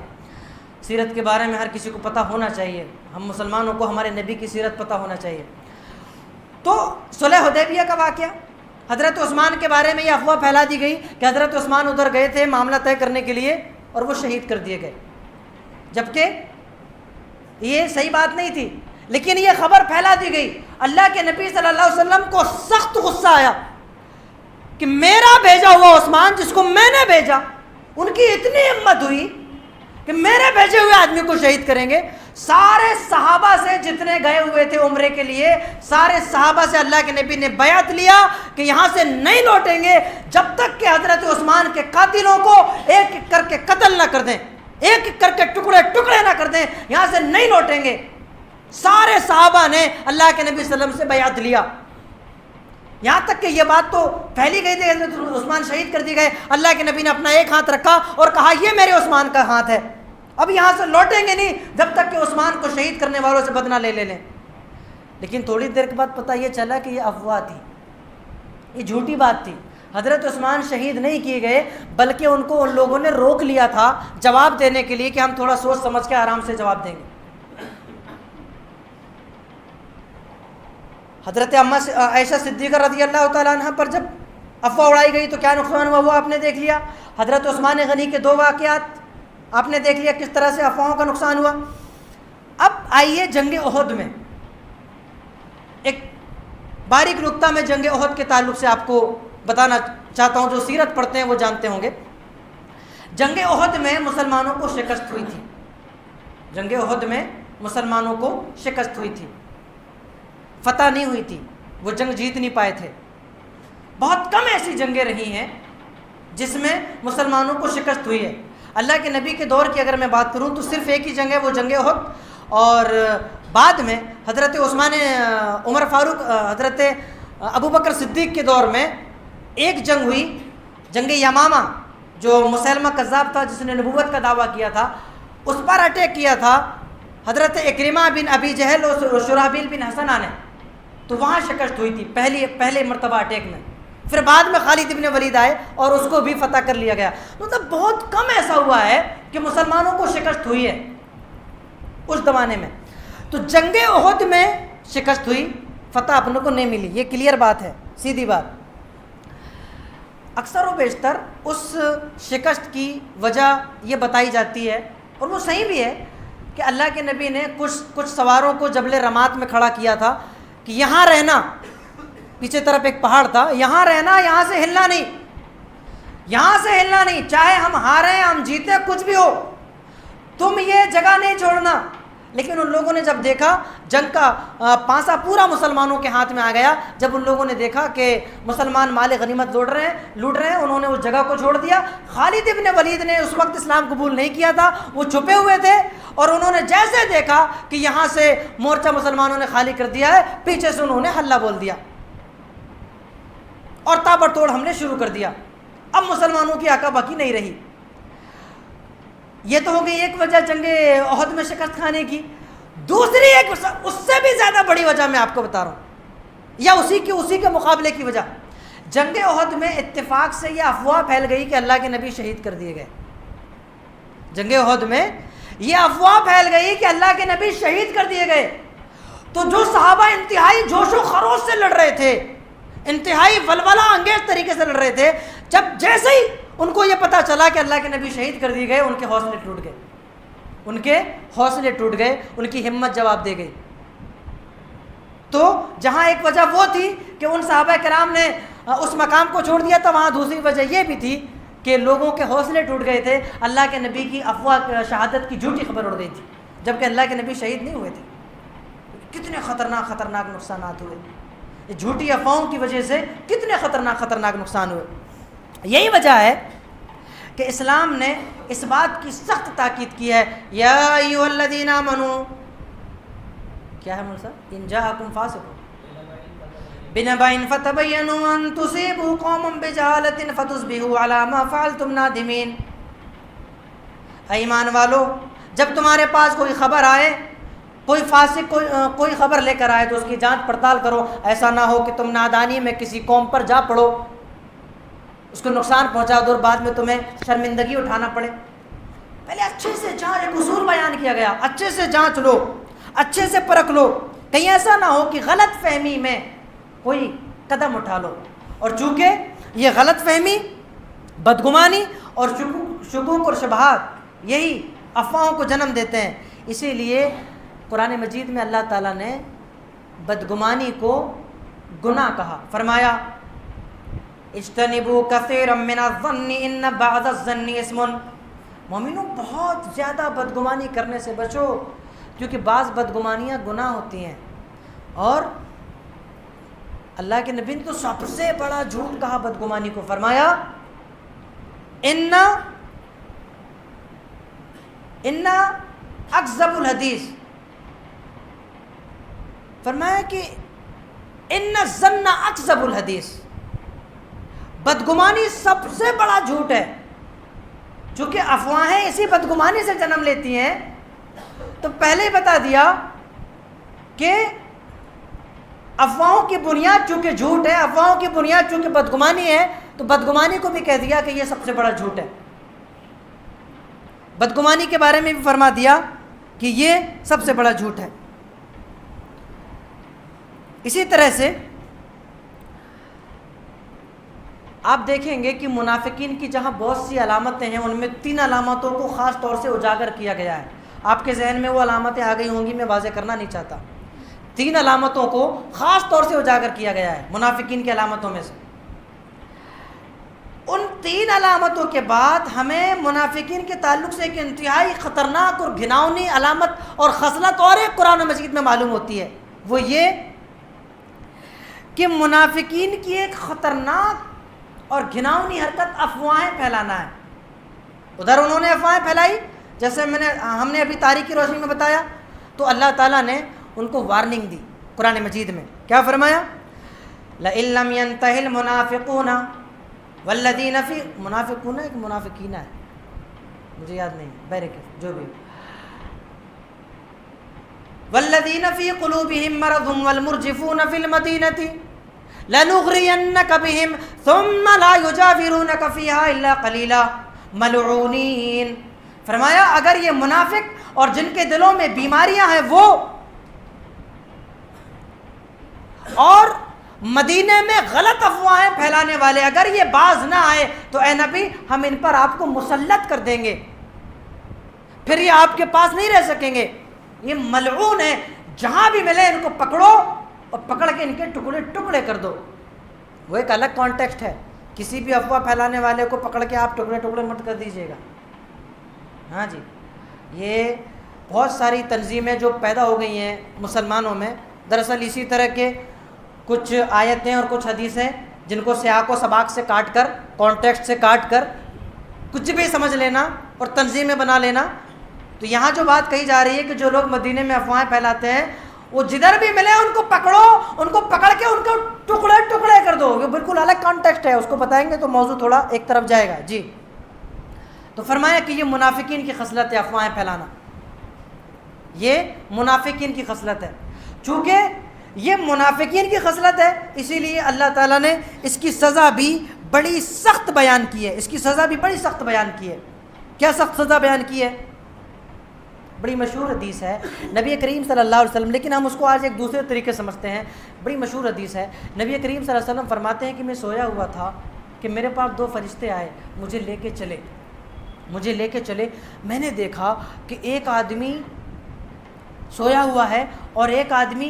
سیرت کے بارے میں ہر کسی کو پتہ ہونا چاہیے، ہم مسلمانوں کو ہمارے نبی کی سیرت پتہ ہونا چاہیے۔ تو صلح حدیبیہ کا واقعہ، حضرت عثمان کے بارے میں یہ افواہ پھیلا دی گئی کہ حضرت عثمان ادھر گئے تھے معاملہ طے کرنے کے لیے اور وہ شہید کر دیے گئے، جبکہ یہ صحیح بات نہیں تھی، لیکن یہ خبر پھیلا دی گئی۔ اللہ کے نبی صلی اللہ علیہ وسلم کو سخت غصہ آیا کہ میرا بھیجا ہوا عثمان جس کو میں نے بھیجا، ان کی اتنی ہمت ہوئی کہ میرے بھیجے ہوئے آدمی کو شہید کریں گے۔ سارے صحابہ سے جتنے گئے ہوئے تھے عمرے کے لیے، سارے صحابہ سے اللہ کے نبی نے بیعت لیا کہ یہاں سے نہیں لوٹیں گے جب تک کہ حضرت عثمان کے قاتلوں کو ایک ایک کر کے قتل نہ کر دیں، ایک ایک کر کے ٹکڑے ٹکڑے نہ کر دیں، یہاں سے نہیں لوٹیں گے۔ سارے صحابہ نے اللہ کے نبی صلی اللہ علیہ وسلم سے بیعت لیا، یہاں تک کہ یہ بات تو پھیلی گئی تھی، حضرت عثمان شہید کر دیے گئے، اللہ کے نبی نے اپنا ایک ہاتھ رکھا اور کہا یہ میرے عثمان کا ہاتھ ہے، اب یہاں سے لوٹیں گے نہیں جب تک کہ عثمان کو شہید کرنے والوں سے بدلہ لے لیں۔ لیکن تھوڑی دیر کے بعد پتہ یہ چلا کہ یہ افواہ تھی، یہ جھوٹی بات تھی، حضرت عثمان شہید نہیں کیے گئے، بلکہ ان کو ان لوگوں نے روک لیا تھا جواب دینے کے لیے کہ ہم تھوڑا سوچ سمجھ کے آرام سے جواب دیں گے۔ حضرت عائشہ صدیقہ رضی اللہ تعالیٰ عنہ پر جب افواہ اڑائی گئی تو کیا نقصان ہوا وہ آپ نے دیکھ لیا۔ حضرت عثمان غنی کے 2 واقعات آپ نے دیکھ لیا کس طرح سے افواہوں کا نقصان ہوا۔ اب آئیے جنگ احد میں، ایک باریک نقطہ میں جنگ احد کے تعلق سے آپ کو بتانا چاہتا ہوں، جو سیرت پڑھتے ہیں وہ جانتے ہوں گے۔ جنگ احد میں مسلمانوں کو شکست ہوئی تھی، جنگ احد میں مسلمانوں کو شکست ہوئی تھی، فتح نہیں ہوئی تھی، وہ جنگ جیت نہیں پائے تھے۔ بہت کم ایسی جنگیں رہی ہیں جس میں مسلمانوں کو شکست ہوئی ہے۔ اللہ کے نبی کے دور کی اگر میں بات کروں تو صرف ایک ہی جنگ ہے، وہ جنگ احد، اور بعد میں حضرت عمر فاروق، حضرت ابوبکر صدیق کے دور میں ایک جنگ ہوئی، جنگ یمامہ، جو مسلمہ کذاب تھا جس نے نبوت کا دعویٰ کیا تھا، اس پر اٹیک کیا تھا حضرت اکرمہ بن ابی جہل اور شرحبیل بن حسنہ نے، تو وہاں شکست ہوئی تھی پہلے مرتبہ اٹیک میں۔ پھر بعد میں خالد ابن ولید آئے اور اس کو بھی فتح کر لیا گیا۔ مطلب بہت کم ایسا ہوا ہے کہ مسلمانوں کو شکست ہوئی ہے اس زمانے میں۔ تو جنگ احد میں شکست ہوئی، فتح اپنوں کو نہیں ملی، یہ کلیئر بات ہے، سیدھی بات۔ اکثر و بیشتر اس شکست کی وجہ یہ بتائی جاتی ہے، اور وہ صحیح بھی ہے، کہ اللہ کے نبی نے کچھ سواروں کو جبل رمات میں کھڑا کیا تھا کہ یہاں رہنا، پیچھے طرف ایک پہاڑ تھا، یہاں رہنا، یہاں سے ہلنا نہیں، یہاں سے ہلنا نہیں، چاہے ہم ہاریں ہم جیتے کچھ بھی ہو، تم یہ جگہ نہیں چھوڑنا۔ لیکن ان لوگوں نے جب دیکھا جنگ کا پانسا پورا مسلمانوں کے ہاتھ میں آ گیا، جب ان لوگوں نے دیکھا کہ مسلمان مال غنیمت لوٹ رہے ہیں، انہوں نے اس جگہ کو چھوڑ دیا۔ خالد ابن ولید نے اس وقت اسلام قبول نہیں کیا تھا، وہ چھپے ہوئے تھے، اور انہوں نے جیسے دیکھا کہ یہاں سے مورچہ مسلمانوں نے خالی کر دیا ہے، پیچھے سے انہوں نے حلہ بول دیا اور تابڑ توڑ حملے شروع کر دیا۔ اب مسلمانوں کی آقا باقی نہیں رہی۔ یہ تو ہو گئی ایک وجہ جنگ احد میں شکست کھانے کی۔ دوسری ایک اس سے بھی زیادہ بڑی وجہ میں آپ کو بتا رہا ہوں، یا اسی کے مقابلے کی وجہ، جنگ احد میں اتفاق سے یہ افواہ پھیل گئی کہ اللہ کے نبی شہید کر دیے گئے۔ جنگ احد میں یہ افواہ پھیل گئی کہ اللہ کے نبی شہید کر دیے گئے، تو جو صحابہ انتہائی جوش و خروش سے لڑ رہے تھے، انتہائی ولولہ انگیز طریقے سے لڑ رہے تھے، جب جیسے ہی ان کو یہ پتا چلا کہ اللہ کے نبی شہید کر دیے گئے، ان کے حوصلے ٹوٹ گئے، ان کی ہمت جواب دے گئی۔ تو جہاں ایک وجہ وہ تھی کہ ان صحابہ کرام نے اس مقام کو چھوڑ دیا تھا، وہاں دوسری وجہ یہ بھی تھی کہ لوگوں کے حوصلے ٹوٹ گئے تھے، اللہ کے نبی کی افواہ شہادت کی جھوٹی خبر اڑ گئی تھی، جبکہ اللہ کے نبی شہید نہیں ہوئے تھے۔ کتنے خطرناک نقصانات ہوئے، یہ جھوٹی افواہوں کی وجہ سے کتنے خطرناک نقصان ہوئے۔ یہی وجہ ہے کہ اسلام نے اس بات کی سخت تاکید کی ہے، یا ایھا الذین آمنوا، کیا ہے مولانا صاحب، ان جاءکم فاسق بنبأ فتبینوا ان تصیبوا قوما بجہالۃ فتصبحوا علی ما فعلتم نادمین۔ اے ایمان والو، جب تمہارے پاس کوئی خبر آئے، کوئی فاسق کوئی خبر لے کر آئے تو اس کی جانچ پڑتال کرو، ایسا نہ ہو کہ تم نادانی میں کسی قوم پر جا پڑو، اس کو نقصان پہنچا دو اور بعد میں تمہیں شرمندگی اٹھانا پڑے۔ پہلے اچھے سے جانچ، ایک اصول بیان کیا گیا، اچھے سے جانچ لو، اچھے سے پرکھ لو، کہیں ایسا نہ ہو کہ غلط فہمی میں کوئی قدم اٹھا لو۔ اور چونکہ یہ غلط فہمی، بدگمانی اور شکوک اور شبہات یہی افواہوں کو جنم دیتے ہیں، اسی لیے قرآن مجید میں اللہ تعالیٰ نے بدگمانی کو گناہ کہا، فرمایا اجتنبوا کثیرا من الظن ان بعض الظن اسم۔ مومنوں، بہت زیادہ بدگمانی کرنے سے بچو، کیونکہ بعض بدگمانیاں گناہ ہوتی ہیں، اور اللہ کے نبی نے تو سب سے بڑا جھوٹ کہا بدگمانی کو، فرمایا ان اکذب الحدیث، فرمایا کہ ان الظن اکذب الحدیث، بدگمانی سب سے بڑا جھوٹ ہے۔ چونکہ افواہیں اسی بدگمانی سے جنم لیتی ہیں، تو پہلے ہی بتا دیا کہ افواہوں کی بنیاد چونکہ جھوٹ ہے، افواہوں کی بنیاد چونکہ بدگمانی ہے، تو بدگمانی کو بھی کہہ دیا کہ یہ سب سے بڑا جھوٹ ہے۔ بدگمانی کے بارے میں بھی فرما دیا کہ یہ سب سے بڑا جھوٹ ہے۔ اسی طرح سے آپ دیکھیں گے کہ منافقین کی جہاں بہت سی علامتیں ہیں، ان میں 3 علامتوں کو خاص طور سے اجاگر کیا گیا ہے۔ آپ کے ذہن میں وہ علامتیں آ گئی ہوں گی، میں واضح کرنا نہیں چاہتا۔ 3 علامتوں کو خاص طور سے اجاگر کیا گیا ہے منافقین کی علامتوں میں سے۔ ان 3 علامتوں کے بعد ہمیں منافقین کے تعلق سے ایک انتہائی خطرناک اور گھناؤنی علامت اور خصلت اور ایک قرآن مجید میں معلوم ہوتی ہے، وہ یہ کہ منافقین کی ایک خطرناک اور گھناؤنی حرکت افواہیں پھیلانا ہے۔ ادھر انہوں نے افواہیں پھیلائی، جیسے ہم نے ابھی تاریخ کی روشنی میں بتایا، تو اللہ تعالیٰ نے ان کو وارننگ دی قرآن مجید میں، کیا فرمایا؟ لَإِن لَّمْ يَنْتَهِ الْمُنَافِقُونَ وَالَّذِينَ فِي، منافقون ہے کہ منافقین ہے، مجھے یاد نہیں، بہرکیف جو بھی، وَالَّذِينَ فِي قُلُوبِهِم مَّرَضٌ وَالْمُرْجِفُونَ فِي الْمَدِينَةِ لَنُغْرِيَنَّكَ بِهِمْ ثُمَّ لَا يُجَاوِرُونَكَ فِيهَا إِلَّا قَلِيلًا مَلْعُونِينَ۔ فرمایا اگر یہ منافق اور جن کے دلوں میں بیماریاں ہیں وہ اور مدینے میں غلط افواہیں پھیلانے والے اگر یہ باز نہ آئے تو اے نبی ہم ان پر آپ کو مسلط کر دیں گے، پھر یہ آپ کے پاس نہیں رہ سکیں گے، یہ ملعون ہے، جہاں بھی ملے ان کو پکڑو اور پکڑ کے ان کے ٹکڑے ٹکڑے کر دو۔ وہ ایک الگ کانٹیکسٹ ہے، کسی بھی افواہ پھیلانے والے کو پکڑ کے آپ ٹکڑے ٹکڑے مت کر دیجیے گا۔ ہاں جی، یہ بہت ساری تنظیمیں جو پیدا ہو گئی ہیں مسلمانوں میں، دراصل اسی طرح کے کچھ آیتیں اور کچھ حدیثیں جن کو سیاق و سباق سے کاٹ کر، کانٹیکسٹ سے کاٹ کر کچھ بھی سمجھ لینا اور تنظیمیں بنا لینا۔ تو یہاں جو بات کہی جا رہی ہے کہ جو لوگ مدینے میں افواہیں پھیلاتے ہیں وہ جدھر بھی ملے ان کو پکڑو، ان کو پکڑ کے ان کو ٹکڑے ٹکڑے کر دو۔ یہ بالکل الگ کانٹیکسٹ ہے، اس کو بتائیں گے تو موضوع تھوڑا ایک طرف جائے گا۔ جی، تو فرمایا کہ یہ منافقین کی خصلت ہے افواہیں پھیلانا، یہ منافقین کی خصلت ہے۔ چونکہ یہ منافقین کی خصلت ہے اسی لیے اللہ تعالیٰ نے اس کی سزا بھی بڑی سخت بیان کی ہے، اس کی سزا بھی بڑی سخت بیان کی ہے۔ کیا سخت سزا بیان کی ہے؟ بڑی مشہور حدیث ہے نبی کریم صلی اللہ علیہ وسلم، لیکن ہم اس کو آج ایک دوسرے طریقے سمجھتے ہیں۔ بڑی مشہور حدیث ہے، نبی کریم صلی اللہ علیہ وسلم فرماتے ہیں کہ میں سویا ہوا تھا کہ میرے پاس 2 فرشتے آئے، مجھے لے کے چلے، میں نے دیکھا کہ ایک آدمی سویا ہوا ہے اور ایک آدمی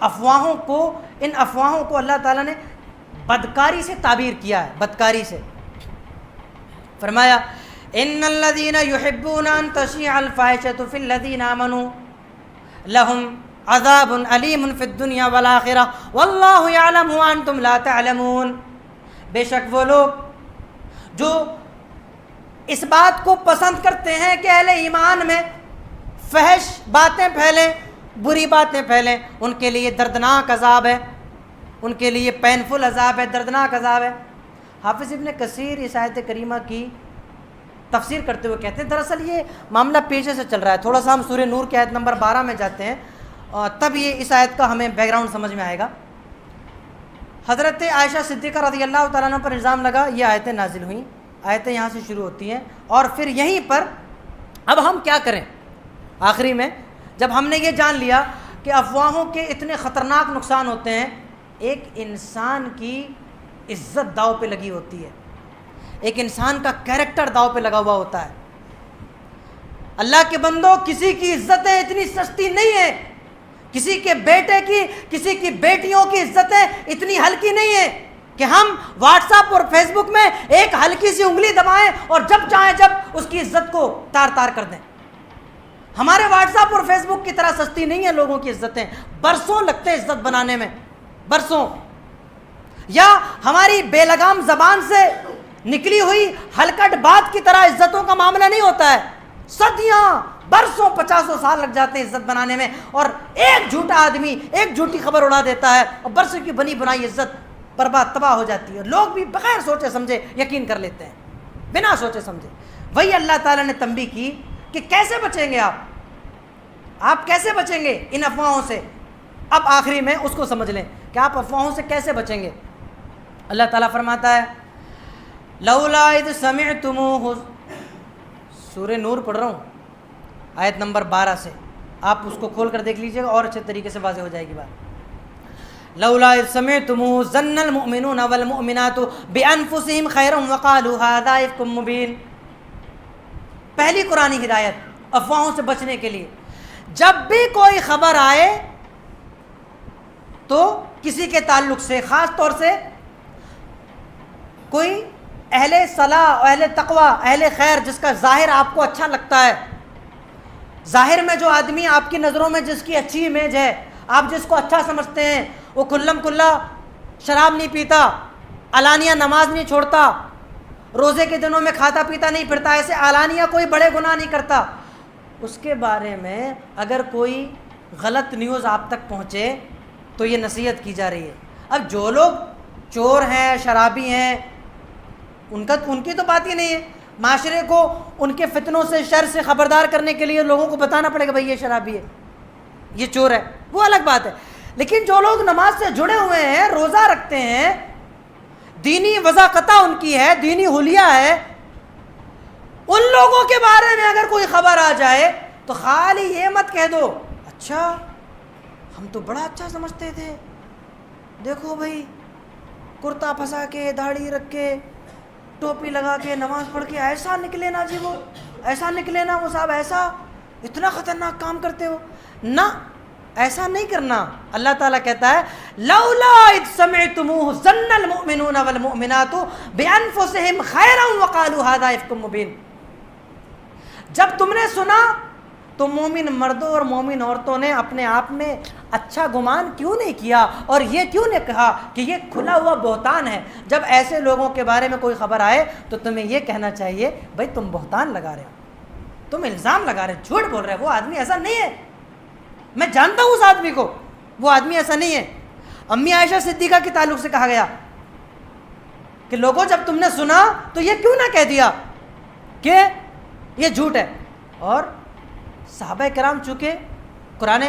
افواہوں کو، ان افواہوں کو اللہ تعالیٰ نے بدکاری سے تعبیر کیا ہے، بدکاری سے. فرمایا ان الذين يحبون ان تشيع الفاحشة في الذين آمنوا لهم عذاب علیم فی الدنیا والآخرہ واللہ یعلم وانتم لا تعلمون. بے شک وہ لوگ جو اس بات کو پسند کرتے ہیں کہ اہل ایمان میں فحش باتیں پھیلیں، بری باتیں پھیلیں، ان کے لیے دردناک عذاب ہے، ان کے لیے پینفل عذاب ہے، دردناک عذاب ہے. حافظ ابن کثیر اس آیت کریمہ کی تفسیر کرتے ہوئے کہتے ہیں دراصل یہ معاملہ پیچھے سے چل رہا ہے. تھوڑا سا ہم سورہ نور کی آیت نمبر 12 میں جاتے ہیں تب یہ اس آیت کا ہمیں بیک گراؤنڈ سمجھ میں آئے گا. حضرت عائشہ صدیقہ رضی اللہ تعالیٰ عنہ پر الزام لگا، یہ آیتیں نازل ہوئیں، آیتیں یہاں سے شروع ہوتی ہیں، اور پھر یہیں پر اب ہم کیا کریں. آخری میں جب ہم نے یہ جان لیا کہ افواہوں کے اتنے خطرناک نقصان ہوتے ہیں، ایک انسان کی عزت داؤ پہ لگی ہوتی ہے، ایک انسان کا کیریکٹر داؤ پہ لگا ہوا ہوتا ہے. اللہ کے بندوں، کسی کی عزتیں اتنی سستی نہیں ہیں، کسی کے بیٹے کی، کسی کی بیٹیوں کی عزتیں اتنی ہلکی نہیں ہیں کہ ہم واٹس ایپ اور فیس بک میں ایک ہلکی سی انگلی دبائیں اور جب چاہیں جب اس کی عزت کو تار تار کر دیں. ہمارے واٹس ایپ اور فیس بک کی طرح سستی نہیں ہیں لوگوں کی عزتیں، برسوں لگتے ہیں عزت بنانے میں، برسوں. یا ہماری بے لگام زبان سے نکلی ہوئی ہلکٹ بات کی طرح عزتوں کا معاملہ نہیں ہوتا ہے. صدیاں، برسوں، 50 سال لگ جاتے ہیں عزت بنانے میں، اور ایک جھوٹا آدمی ایک جھوٹی خبر اڑا دیتا ہے اور برسوں کی بنی بنائی عزت برباد تباہ ہو جاتی ہے. لوگ بھی بغیر سوچے سمجھے یقین کر لیتے ہیں، بنا سوچے سمجھے. وہی اللہ تعالیٰ نے تنبیہ کی کہ کیسے بچیں گے آپ کیسے بچیں گے ان افواہوں سے. اب آخری میں اس کو سمجھ لیں کہ آپ افواہوں سے کیسے بچیں گے. اللہ تعالیٰ فرماتا ہے لولا اذ سمعتموہ، سورہ نور پڑھ رہا ہوں آیت نمبر 12 سے، آپ اس کو کھول کر دیکھ لیجئے گا اور اچھے طریقے سے واضح ہو جائے گی بات. لولا اذ سمعتموہ ظن المؤمنون والمؤمنات بانفسہم خیرا وقالوا ھذا افک مبین. پہلی قرآنی ہدایت افواہوں سے بچنے کے لیے. جب بھی کوئی خبر آئے تو کسی کے تعلق سے، خاص طور سے کوئی اہل صلاح، اہل تقوی، اہل خیر جس کا ظاہر آپ کو اچھا لگتا ہے، ظاہر میں جو آدمی آپ کی نظروں میں جس کی اچھی امیج ہے، آپ جس کو اچھا سمجھتے ہیں، وہ کلم کلا شراب نہیں پیتا، علانیہ نماز نہیں چھوڑتا، روزے کے دنوں میں کھاتا پیتا نہیں پھرتا، ایسے علانیہ کوئی بڑے گناہ نہیں کرتا، اس کے بارے میں اگر کوئی غلط نیوز آپ تک پہنچے تو یہ نصیحت کی جا رہی ہے. اب جو لوگ چور ہیں، شرابی ہیں، ان کی تو بات ہی نہیں ہے. معاشرے کو ان کے فتنوں سے، شر سے خبردار کرنے کے لیے لوگوں کو بتانا پڑے گا بھائی یہ شرابی ہے، یہ چور ہے، وہ الگ بات ہے. لیکن جو لوگ نماز سے جڑے ہوئے ہیں، روزہ رکھتے ہیں، دینی وضاقتہ ان کی ہے، دینی حلیہ ہے، ان لوگوں کے بارے میں اگر کوئی خبر آ جائے تو خالی یہ مت کہہ دو اچھا ہم تو بڑا اچھا سمجھتے تھے، دیکھو بھائی کرتا پھنسا کے، داڑھی رکھ کے، ٹوپی لگا کے، نماز پڑھ کے ایسا نکلے نا جی، وہ ایسا نکلے نا وہ صاحب، ایسا اتنا خطرناک کام کرتے ہو نا، ایسا نہیں کرنا. اللہ تعالیٰ کہتا ہے لولا اذ سمعتموہ ظن المؤمنون والمؤمنات بانفسہم خیرا وقالوا ھذا افک مبین. جب تم نے سنا تو مومن مردوں اور مومن عورتوں نے اپنے آپ میں اچھا گمان کیوں نہیں کیا اور یہ کیوں نہیں کہا کہ یہ کھلا ہوا بہتان ہے. جب ایسے لوگوں کے بارے میں کوئی خبر آئے تو تمہیں یہ کہنا چاہیے بھائی تم بہتان لگا رہے ہو، تم الزام لگا رہے ہو، جھوٹ بول رہے ہو، وہ آدمی ایسا نہیں ہے، میں جانتا ہوں اس آدمی کو، وہ آدمی ایسا نہیں ہے. امی عائشہ صدیقہ کے تعلق سے کہا گیا کہ لوگوں جب تم نے سنا تو یہ کیوں نہ کہہ دیا کہ یہ جھوٹ ہے. اور صحابہ کرام چونکہ قرآن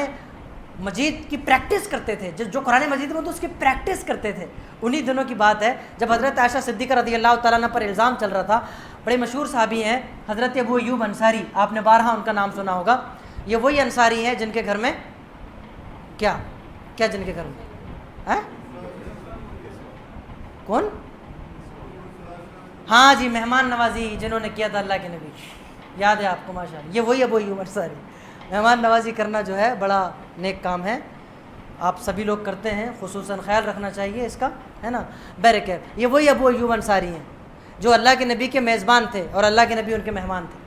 مجید کی پریکٹس کرتے تھے، جو قرآن مجید میں تو اس کی پریکٹس کرتے تھے، انہی دنوں کی بات ہے جب حضرت عائشہ صدیقہ رضی اللہ تعالیٰ عنہ پر الزام چل رہا تھا. بڑے مشہور صحابی ہیں حضرت ابو ایوب انصاری، آپ نے بارہا ان کا نام سنا ہوگا. یہ وہی انصاری ہیں جن کے گھر میں کیا جن کے گھر میں کون؟ ہاں جی، مہمان نوازی جنہوں نے کیا تھا اللہ کے نبی، یاد ہے آپ کو ماشاءاللہ. یہ وہی ابو ایوب انصاری. مہمان نوازی کرنا جو ہے بڑا نیک کام ہے. آپ سبھی لوگ کرتے ہیں، خصوصاً خیال رکھنا چاہیے اس کا، ہے نا. بہرکیف یہ وہی ابو ایوب انصاری ہیں جو اللہ کے نبی کے میزبان تھے اور اللہ کے نبی ان کے مہمان تھے.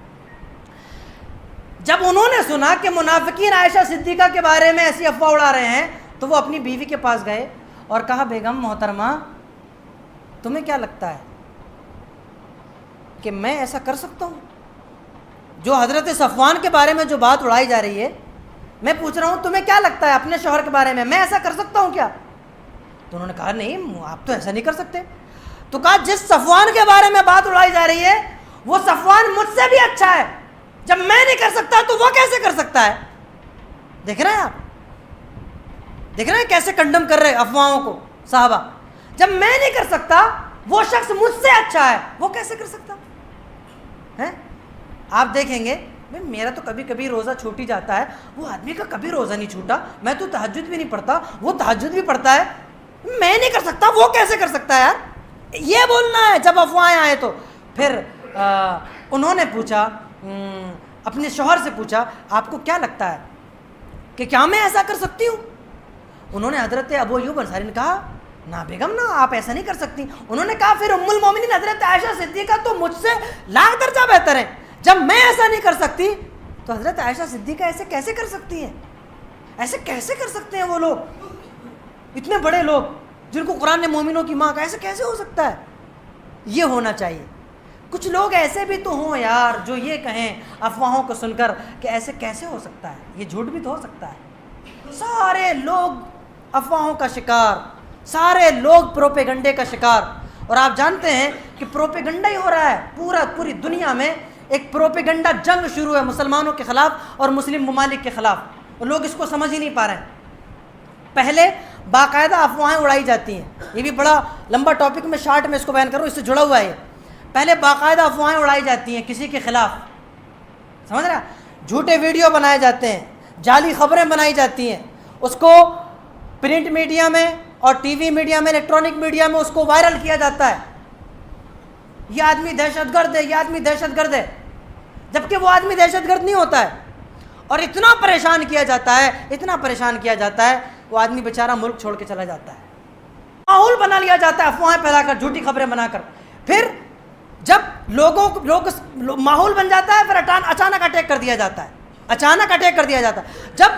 جب انہوں نے سنا کہ منافقین عائشہ صدیقہ کے بارے میں ایسی افواہ اڑا رہے ہیں تو وہ اپنی بیوی کے پاس گئے اور کہا بیگم محترمہ تمہیں کیا لگتا ہے کہ میں ایسا کر سکتا ہوں؟ جو حضرت صفوان کے بارے میں جو بات اڑائی جا رہی ہے میں پوچھ رہا ہوں تمہیں کیا لگتا ہے اپنے شوہر کے بارے میں ایسا کر سکتا ہوں کیا؟ تو انہوں نے کہا نہیں آپ تو ایسا نہیں کر سکتے. تو کہا جس صفوان کے بارے میں بات اڑائی جا رہی ہے وہ صفوان مجھ سے بھی اچھا ہے، جب میں نہیں کر سکتا تو وہ کیسے کر سکتا ہے؟ دیکھ رہے ہیں آپ، دیکھ رہے ہیں کیسے کنڈم کر رہے افواہوں کو صحابہ. جب میں نہیں کر سکتا وہ شخص مجھ سے اچھا ہے وہ کیسے کر سکتا ہے؟ آپ دیکھیں گے میرا تو کبھی کبھی روزہ چھوٹ ہی جاتا ہے، وہ آدمی کا کبھی روزہ نہیں چھوٹا، میں تو تہجد بھی نہیں پڑھتا وہ تہجد بھی پڑھتا ہے، میں نہیں کر سکتا وہ کیسے کر سکتا ہے؟ یار یہ بولنا ہے جب افواہیں آئے تو. پھر انہوں نے پوچھا، اپنے شوہر سے پوچھا آپ کو کیا لگتا ہے کہ کیا میں ایسا کر سکتی ہوں؟ انہوں نے حضرت ابو ایوب انصاری نے کہا نہ بیگم نہ آپ ایسا نہیں کر سکتی. انہوں نے کہا پھر ام المومنین حضرت عائشہ صدیقہ تو مجھ سے لاکھ درجہ بہتر ہیں، جب میں ایسا نہیں کر سکتی تو حضرت عائشہ صدیقہ ایسے کیسے کر سکتی ہیں؟ ایسے کیسے کر سکتے ہیں وہ لوگ، اتنے بڑے لوگ جن کو قرآن نے مومنوں کی ماں کہا، ایسے کیسے ہو سکتا ہے؟ یہ ہونا چاہیے. کچھ لوگ ایسے بھی تو ہوں یار جو یہ کہیں افواہوں کو سن کر کہ ایسے کیسے ہو سکتا ہے، یہ جھوٹ بھی تو ہو سکتا ہے. سارے لوگ افواہوں کا شکار، سارے لوگ پروپیگنڈے کا شکار. اور آپ جانتے ہیں کہ پروپیگنڈا ہی ہو رہا ہے پوری دنیا میں. ایک پروپیگنڈا جنگ شروع ہے مسلمانوں کے خلاف اور مسلم ممالک کے خلاف، اور لوگ اس کو سمجھ ہی نہیں پا رہے ہیں. پہلے باقاعدہ افواہیں اڑائی جاتی ہیں، یہ بھی بڑا لمبا ٹاپک میں شارٹ میں اس کو بیان کروں، اس سے جڑا ہوا ہے. پہلے باقاعدہ افواہیں اڑائی جاتی ہیں کسی کے خلاف، سمجھ رہے ہیں؟ جھوٹے ویڈیو بنائے جاتے ہیں، جعلی خبریں بنائی جاتی ہیں، اس کو پرنٹ میڈیا میں اور ٹی وی میڈیا میں الیکٹرانک میڈیا میں اس کو وائرل کیا جاتا ہے. یہ آدمی دہشت گرد ہے، یہ آدمی دہشت گرد ہے، جبکہ وہ آدمی دہشت گرد نہیں ہوتا ہے. اور اتنا پریشان کیا جاتا ہے، اتنا پریشان کیا جاتا ہے، وہ آدمی بیچارہ ملک چھوڑ کے چلا جاتا ہے. ماحول بنا لیا جاتا ہے افواہیں پھیلا کر، جھوٹی خبریں بنا کر. پھر جب لوگ ماحول بن جاتا ہے پھر اچانک اٹیک کر دیا جاتا ہے، اچانک اٹیک کر دیا جاتا ہے. جب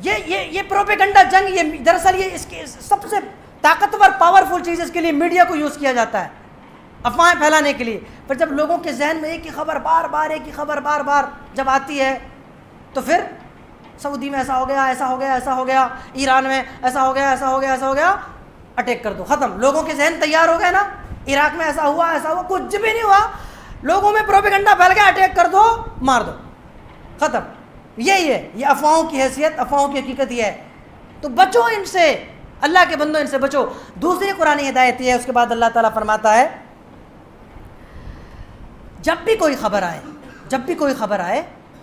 یہ پروپیگنڈا جنگ، یہ دراصل یہ اس کی سب سے طاقتور پاورفل چیز اس کے لیے میڈیا کو یوز کیا جاتا ہے افواہیں پھیلانے کے لیے. پھر جب لوگوں کے ذہن میں ایک ہی خبر بار بار ایک ہی خبر بار بار جب آتی ہے تو پھر سعودی میں ایسا ہو گیا، ایسا ہو گیا، ایسا ہو گیا، ایران میں ایسا ہو گیا، ایسا ہو گیا، ایسا ہو گیا، اٹیک کر دو، ختم. لوگوں کے ذہن تیار ہو گئے نا، عراق میں ایسا ہوا، ایسا ہوا، کچھ بھی نہیں ہوا، لوگوں میں پروپیگنڈا پھیل گیا، اٹیک کر دو، مار دو، ختم. یہی ہے، یہ افواہوں کی حیثیت، افواہوں کی حقیقت یہ ہے. تو بچو ان سے، اللہ کے بندوں ان سے بچو. دوسری قرآن ہدایت یہ ہے، اس کے بعد اللہ تعالیٰ فرماتا ہے جب بھی کوئی خبر آئے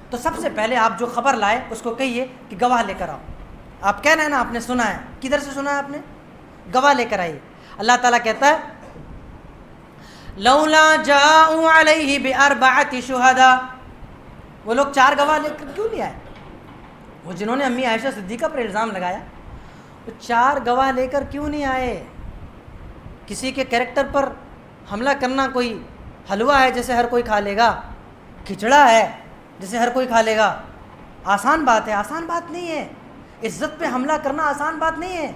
تو سب سے پہلے آپ جو خبر لائے اس کو کہیے کہ گواہ لے کر آؤ. آپ کہہ رہے ہیں نا آپ نے سنا ہے، کدھر سے سنا ہے آپ نے؟ گواہ لے کر آئیے. اللہ تعالیٰ کہتا ہے لولا جاءوا علیہ باربعۃ شہداء، وہ لوگ 4 گواہ لے کر کیوں نہیں آئے؟ وہ جنہوں نے امی عائشہ صدیقہ پر الزام لگایا وہ 4 گواہ لے کر کیوں نہیں آئے؟ کسی کے کریکٹر پر حملہ کرنا کوئی حلوہ ہے جیسے ہر کوئی کھا لے گا، کھچڑا ہے جیسے ہر کوئی کھا لے گا؟ آسان بات ہے؟ آسان بات نہیں ہے. عزت پہ حملہ کرنا آسان بات نہیں ہے.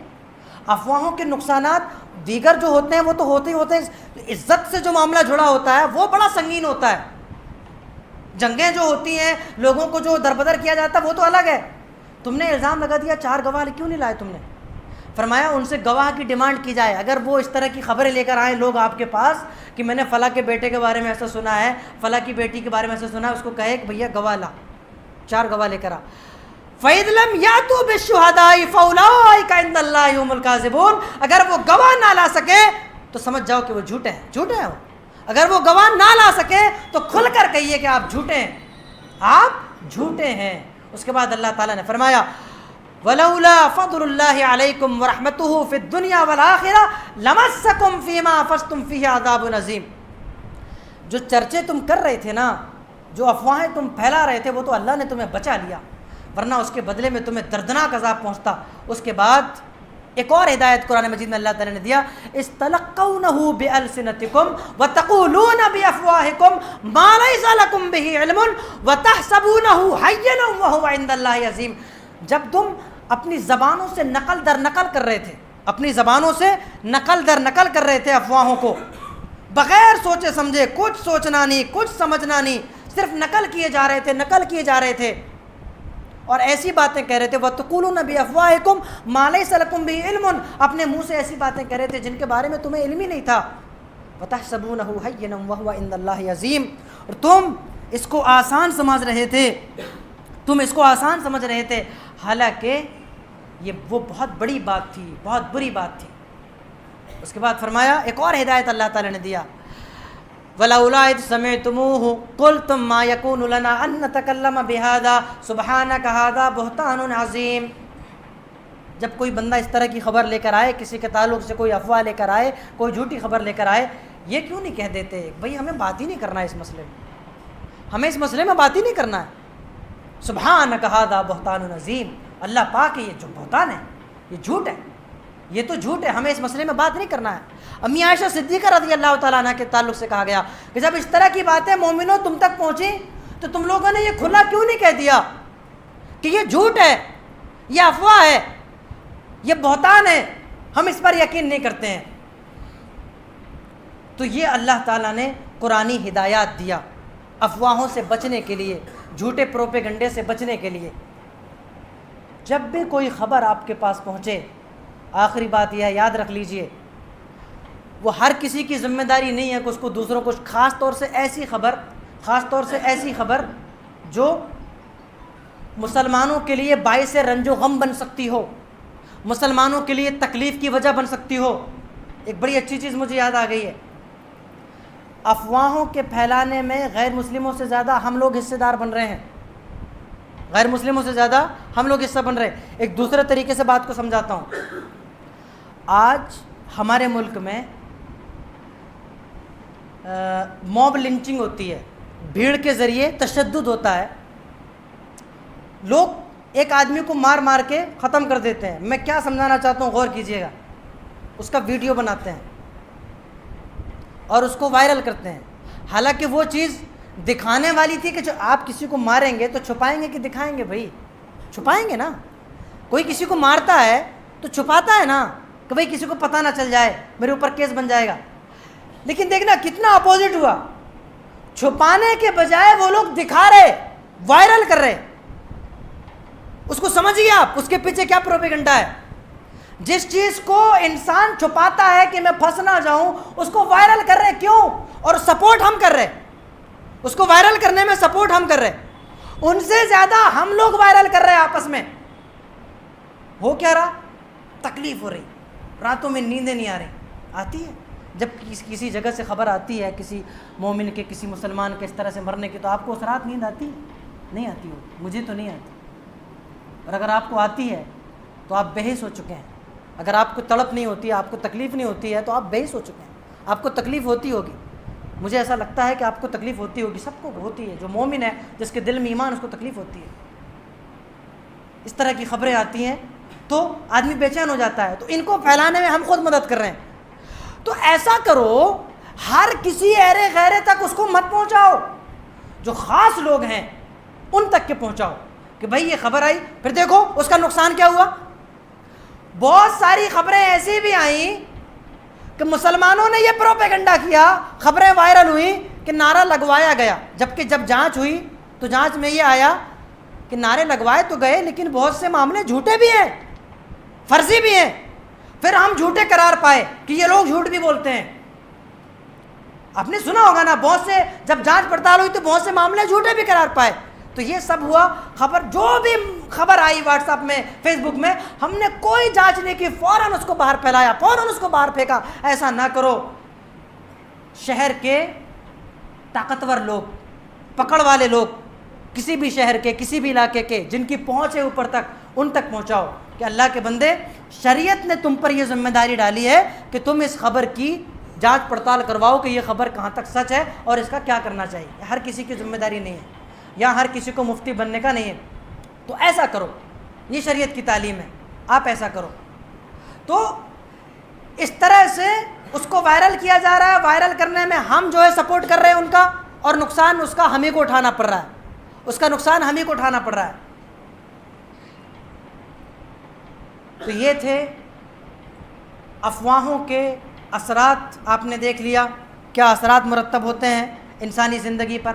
افواہوں کے نقصانات دیگر جو ہوتے ہیں وہ تو ہوتے ہی ہوتے ہیں، عزت سے جو معاملہ جڑا ہوتا ہے وہ بڑا سنگین ہوتا ہے. جنگیں جو ہوتی ہیں، لوگوں کو جو دربدر کیا جاتا ہے وہ تو الگ ہے. تم نے الزام لگا دیا 4 گواہ کیوں نہیں لائے تم نے؟ فرمایا ان سے گواہ کی ڈیمانڈ کی جائے. اگر وہ اس طرح کی خبریں لے کر آئیں لوگ آپ کے پاس کہ میں نے فلاں کے بیٹے کے بارے میں ایسا سنا ہے، فلاں کی بیٹی کے بارے میں ایسا سنا ہے، اس کو کہے کہ بھیا گواہ لا، 4 گواہ لے کر آ. فَإِذْ لَمْ يَأْتُوا بِالشُّهَدَاءِ فَأُولَٰئِكَ عِندَ اللَّهِ هُمُ الْكَاذِبُونَ. اگر وہ گواہ نہ لا سکے تو سمجھ جاؤ کہ وہ جھوٹے ہیں وہ. اگر وہ گواہ نہ لا سکے تو کھل کر کہیے کہ آپ جھوٹے ہیں. اس کے بعد اللہ تعالیٰ نے فرمایا وَلَوْلَا فَضْلُ اللَّهِ عَلَيْكُمْ وَرَحْمَتُهُ فِي الدُّنْيَا وَالْآخِرَةِ لَمَسَّكُمْ فِي مَا أَفَضْتُمْ فِيهِ عَذَابٌ عَظِيمٌ. جو چرچے تم کر رہے تھے نا، جو افواہیں تم پھیلا رہے تھے، وہ تو اللہ نے تمہیں بچا لیا. ورنہ اس کے بدلے میں تمہیں دردناک عذاب پہنچتا۔ اس کے بعد ایک اور ہدایت قرآن مجید میں اللہ تعالیٰ نے دیا، استلقونہ بألسنتکم وتقولون بافواہکم ما لیس لکم بہ علم وتحسبونہ ہینا وہو عند اللہ عظیم۔ جب تم اپنی زبانوں سے نقل در نقل کر رہے تھے، اپنی زبانوں سے نقل در نقل کر رہے تھے افواہوں کو، بغیر سوچے سمجھے، کچھ سوچنا نہیں، کچھ سمجھنا نہیں، صرف نقل کیے جا رہے تھے، نقل کیے جا رہے تھے اور ایسی باتیں کہہ رہے تھے، وَتَقُولُونَ بِأَفْوَاهِكُمْ مَا لَيْسَ لَكُمْ بِهِ عِلْمٌ، اپنے منہ سے ایسی باتیں کہہ رہے تھے جن کے بارے میں تمہیں علم ہی نہیں تھا، وَتَحْسَبُونَهُ هَيِّنًا وَهُوَ عِندَ اللَّهِ عَظِيمٌ، اور تم اس کو آسان سمجھ رہے تھے، تم اس کو آسان سمجھ رہے تھے، حالانکہ یہ وہ بہت بڑی بات تھی، بہت بری بات تھی۔ اس کے بعد فرمایا، ایک اور ہدایت اللہ تعالیٰ نے دیا، وَلَوْلَا إِذْ سَمِعْتُمُوهُ قُلْتُمْ مَا يَكُونُ لَنَا أَن نَّتَكَلَّمَ بِهَذَا سُبْحَانَكَ هَذَا بُهْتَانٌ عَظِيمٌ۔ جب کوئی بندہ اس طرح کی خبر لے کر آئے، کسی کے تعلق سے کوئی افواہ لے کر آئے، کوئی جھوٹی خبر لے کر آئے، یہ کیوں نہیں کہہ دیتے بھئی ہمیں بات ہی نہیں کرنا ہے اس مسئلے میں، ہمیں اس مسئلے میں بات ہی نہیں کرنا ہے، سبحانک ھذا بہتان عظیم، اللہ پاک یہ جو بہتان ہے، یہ جھوٹ ہے، یہ تو جھوٹ ہے، ہمیں اس مسئلے میں بات نہیں کرنا ہے۔ امی عائشہ صدیقہ رضی اللہ تعالیٰ عنہ کے تعلق سے کہا گیا کہ جب اس طرح کی باتیں مومنوں تم تک پہنچی تو تم لوگوں نے یہ کھلا کیوں نہیں کہہ دیا کہ یہ جھوٹ ہے، یہ افواہ ہے، یہ بہتان ہے، ہم اس پر یقین نہیں کرتے ہیں۔ تو یہ اللہ تعالیٰ نے قرآنی ہدایات دیا افواہوں سے بچنے کے لیے، جھوٹے پروپیگنڈے سے بچنے کے لیے۔ جب بھی کوئی خبر آپ کے پاس پہنچے، آخری بات یہ ہے، یاد رکھ لیجئے، وہ ہر کسی کی ذمہ داری نہیں ہے کہ اس کو دوسروں کو، خاص طور سے ایسی خبر جو مسلمانوں کے لیے باعث رنج و غم بن سکتی ہو، مسلمانوں کے لیے تکلیف کی وجہ بن سکتی ہو۔ ایک بڑی اچھی چیز مجھے یاد آ گئی ہے، افواہوں کے پھیلانے میں غیر مسلموں سے زیادہ ہم لوگ حصے دار بن رہے ہیں، غیر مسلموں سے زیادہ ہم لوگ حصہ بن رہے ہیں۔ ایک دوسرے طریقے سے بات کو سمجھاتا ہوں، آج ہمارے ملک میں موب لنچنگ ہوتی ہے، بھیڑ کے ذریعے تشدد ہوتا ہے، لوگ ایک آدمی کو مار مار کے ختم کر دیتے ہیں۔ میں کیا سمجھانا چاہتا ہوں غور کیجئے گا، اس کا ویڈیو بناتے ہیں اور اس کو وائرل کرتے ہیں، حالانکہ وہ چیز دکھانے والی تھی کہ جو آپ کسی کو ماریں گے تو چھپائیں گے کہ دکھائیں گے؟ بھائی چھپائیں گے نا، کوئی کسی کو مارتا ہے تو چھپاتا ہے نا کہ بھائی کسی کو پتہ نہ چل جائے، میرے اوپر کیس بن جائے گا۔ لیکن دیکھنا کتنا اپوزٹ ہوا، چھپانے کے بجائے وہ لوگ دکھا رہے، وائرل کر رہے۔ اس کو سمجھیے آپ، اس کے پیچھے کیا پروپیگنڈا ہے۔ جس چیز کو انسان چھپاتا ہے کہ میں پھنس نہ جاؤں، اس کو وائرل کر رہے، کیوں؟ اور سپورٹ ہم کر رہے، اس کو وائرل کرنے میں سپورٹ ہم کر رہے، ان سے زیادہ ہم لوگ وائرل کر رہے آپس میں۔ ہو کیا رہا؟ تکلیف ہو رہی، راتوں میں نیندیں نہیں آ رہی۔ آتی ہے جب کسی جگہ سے خبر آتی ہے کسی مومن کے، کسی مسلمان کے اس طرح سے مرنے کی، تو آپ کو اس رات نیند آتی نہیں آتی ہو؟ مجھے تو نہیں آتی، اور اگر آپ کو آتی ہے تو آپ بے حس ہو چکے ہیں۔ اگر آپ کو تڑپ نہیں ہوتی ہے، آپ کو تکلیف نہیں ہوتی ہے، تو آپ بے حس ہو چکے ہیں۔ آپ کو تکلیف ہوتی ہوگی، مجھے ایسا لگتا ہے کہ آپ کو تکلیف ہوتی ہوگی، سب کو ہوتی ہے، جو مومن ہے، جس کے دل میں ایمان، اس کو تکلیف ہوتی ہے۔ اس طرح کی خبریں آتی ہیں تو آدمی بے چین ہو جاتا ہے، تو ان کو پھیلانے میں ہم خود مدد کر رہے ہیں۔ تو ایسا کرو، ہر کسی ایرے غیرے تک اس کو مت پہنچاؤ، جو خاص لوگ ہیں ان تک کے پہنچاؤ کہ بھائی یہ خبر آئی، پھر دیکھو اس کا نقصان کیا ہوا۔ بہت ساری خبریں ایسی بھی آئیں کہ مسلمانوں نے یہ پروپیگنڈا کیا، خبریں وائرل ہوئیں کہ نعرہ لگوایا گیا، جبکہ جب جانچ ہوئی تو جانچ میں یہ آیا کہ نعرے لگوائے تو گئے، لیکن بہت سے معاملے جھوٹے بھی ہیں، فرضی بھی ہیں۔ پھر ہم جھوٹے قرار پائے کہ یہ لوگ جھوٹ بھی بولتے ہیں۔ آپ نے سنا ہوگا نا، بہت سے جب جانچ پڑتال ہوئی تو بہت سے معاملے جھوٹے بھی قرار پائے۔ تو یہ سب ہوا، خبر جو بھی خبر آئی واٹس ایپ میں، فیس بک میں، ہم نے کوئی جانچ نہیں کی، فوراً اس کو باہر پھیلایا، فوراً اس کو باہر پھینکا۔ ایسا نہ کرو۔ شہر کے طاقتور لوگ، پکڑ والے لوگ، کسی بھی شہر کے، کسی بھی علاقے کے، جن کی پہنچ ہے اوپر تک، ان تک پہنچاؤ کہ اللہ کے بندے، شریعت نے تم پر یہ ذمہ داری ڈالی ہے کہ تم اس خبر کی جانچ پڑتال کرواؤ کہ یہ خبر کہاں تک سچ ہے اور اس کا کیا کرنا چاہیے۔ ہر کسی کی ذمہ داری نہیں ہے، یا ہر کسی کو مفتی بننے کا نہیں ہے۔ تو ایسا کرو، یہ شریعت کی تعلیم ہے، آپ ایسا کرو. تو اس طرح سے اس کو وائرل کیا جا رہا ہے. وائرل کرنے میں ہم جو ہے سپورٹ کر رہے ہیں ان کا، اور نقصان اس کا ہمیں کو اٹھانا پڑ رہا ہے، اس کا نقصان ہمیں کو اٹھانا پڑ رہا ہے. تو یہ تھے افواہوں کے اثرات. آپ نے دیکھ لیا کیا اثرات مرتب ہوتے ہیں انسانی زندگی پر.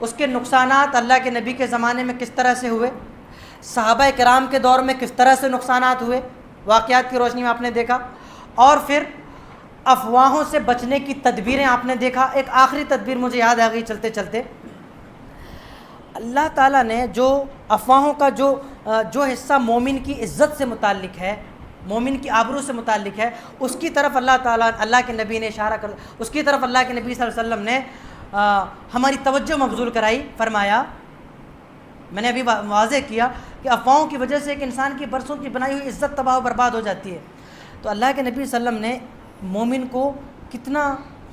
اس کے نقصانات اللہ کے نبی کے زمانے میں کس طرح سے ہوئے، صحابہ کرام کے دور میں کس طرح سے نقصانات ہوئے، واقعات کی روشنی میں آپ نے دیکھا. اور پھر افواہوں سے بچنے کی تدبیریں آپ نے دیکھا. ایک آخری تدبیر مجھے یاد آ گئی چلتے چلتے. اللہ تعالیٰ نے جو افواہوں کا جو حصہ مومن کی عزت سے متعلق ہے، مومن کی آبرو سے متعلق ہے، اس کی طرف اللہ کے نبی نے اشارہ کر، اس کی طرف اللہ کے نبی صلی اللہ علیہ وسلم نے ہماری توجہ مبذول کرائی. فرمایا، میں نے ابھی واضح کیا کہ افواہوں کی وجہ سے ایک انسان کی برسوں کی بنائی ہوئی عزت تباہ و برباد ہو جاتی ہے. تو اللہ کے نبی صلی اللہ علیہ وسلم نے مومن کو کتنا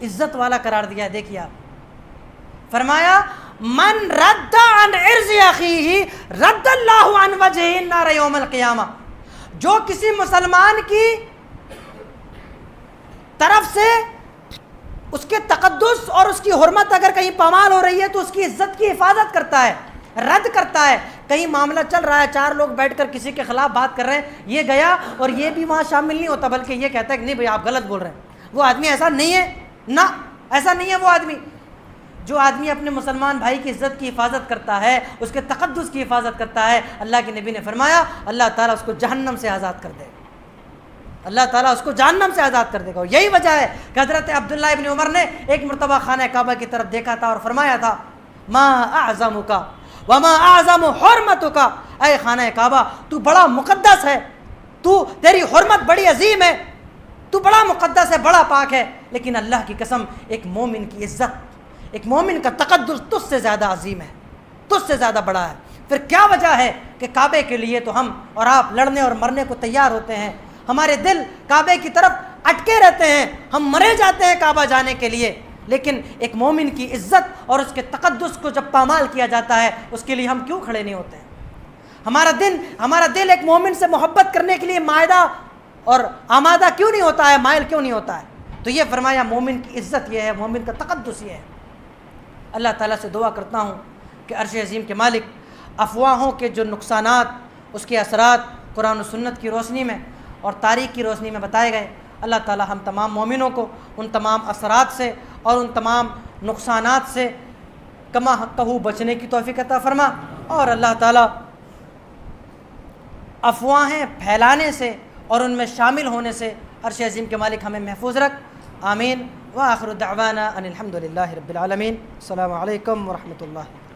عزت والا قرار دیا ہے. دیکھیے آپ، فرمایا من رد عن عرض اخیہ رد اللہ عن وجہہ النار یوم القیامہ. جو کسی مسلمان کی طرف سے اس کے تقدس اور اس کی حرمت اگر کہیں پامال ہو رہی ہے تو اس کی عزت کی حفاظت کرتا ہے، رد کرتا ہے. کہیں معاملہ چل رہا ہے، 4 لوگ بیٹھ کر کسی کے خلاف بات کر رہے ہیں، یہ گیا اور یہ بھی وہاں شامل نہیں ہوتا، بلکہ یہ کہتا ہے کہ نہیں بھائی آپ غلط بول رہے ہیں. وہ آدمی ایسا نہیں ہے، نہ ایسا نہیں ہے. وہ آدمی، جو آدمی اپنے مسلمان بھائی کی عزت کی حفاظت کرتا ہے، اس کے تقدس کی حفاظت کرتا ہے، اللہ کے نبی نے فرمایا اللہ تعالیٰ اس کو جہنم سے آزاد کر دے گا. اللہ تعالیٰ اس کو جہنم سے آزاد کر دے گا. یہی وجہ ہے کہ حضرت عبداللہ ابن عمر نے ایک مرتبہ خانہ کعبہ کی طرف دیکھا تھا اور فرمایا تھا ما اعظمک وما اعظم حرمتک. اے خانہ کعبہ، تو بڑا مقدس ہے، تیری حرمت بڑی عظیم ہے، تو بڑا مقدس ہے، بڑا پاک ہے، لیکن اللہ کی قسم ایک مومن کی عزت، ایک مومن کا تقدس تجھ سے زیادہ عظیم ہے، تجھ سے زیادہ بڑا ہے. پھر کیا وجہ ہے کہ کعبے کے لیے تو ہم اور آپ لڑنے اور مرنے کو تیار ہوتے ہیں، ہمارے دل کعبے کی طرف اٹکے رہتے ہیں، ہم مرے جاتے ہیں کعبہ جانے کے لیے، لیکن ایک مومن کی عزت اور اس کے تقدس کو جب پامال کیا جاتا ہے اس کے لیے ہم کیوں کھڑے نہیں ہوتے ہیں؟ ہمارا دل ایک مومن سے محبت کرنے کے لیے مائدہ اور آمادہ کیوں نہیں ہوتا ہے، مائل کیوں نہیں ہوتا ہے؟ تو یہ فرمایا مومن کی عزت یہ ہے، مومن کا تقدس یہ ہے. اللہ تعالیٰ سے دعا کرتا ہوں کہ عرش عظیم کے مالک افواہوں کے جو نقصانات، اس کے اثرات قرآن و سنت کی روشنی میں اور تاریخ کی روشنی میں بتائے گئے، اللہ تعالیٰ ہم تمام مومنوں کو ان تمام اثرات سے اور ان تمام نقصانات سے کما حقہ بچنے کی توفیق عطا فرما. اور اللہ تعالیٰ افواہیں پھیلانے سے اور ان میں شامل ہونے سے عرش عظیم کے مالک ہمیں محفوظ رکھ. آمین. وآخر دعوانا ان الحمد للہ رب العالمین. السلام علیکم ورحمۃ اللہ.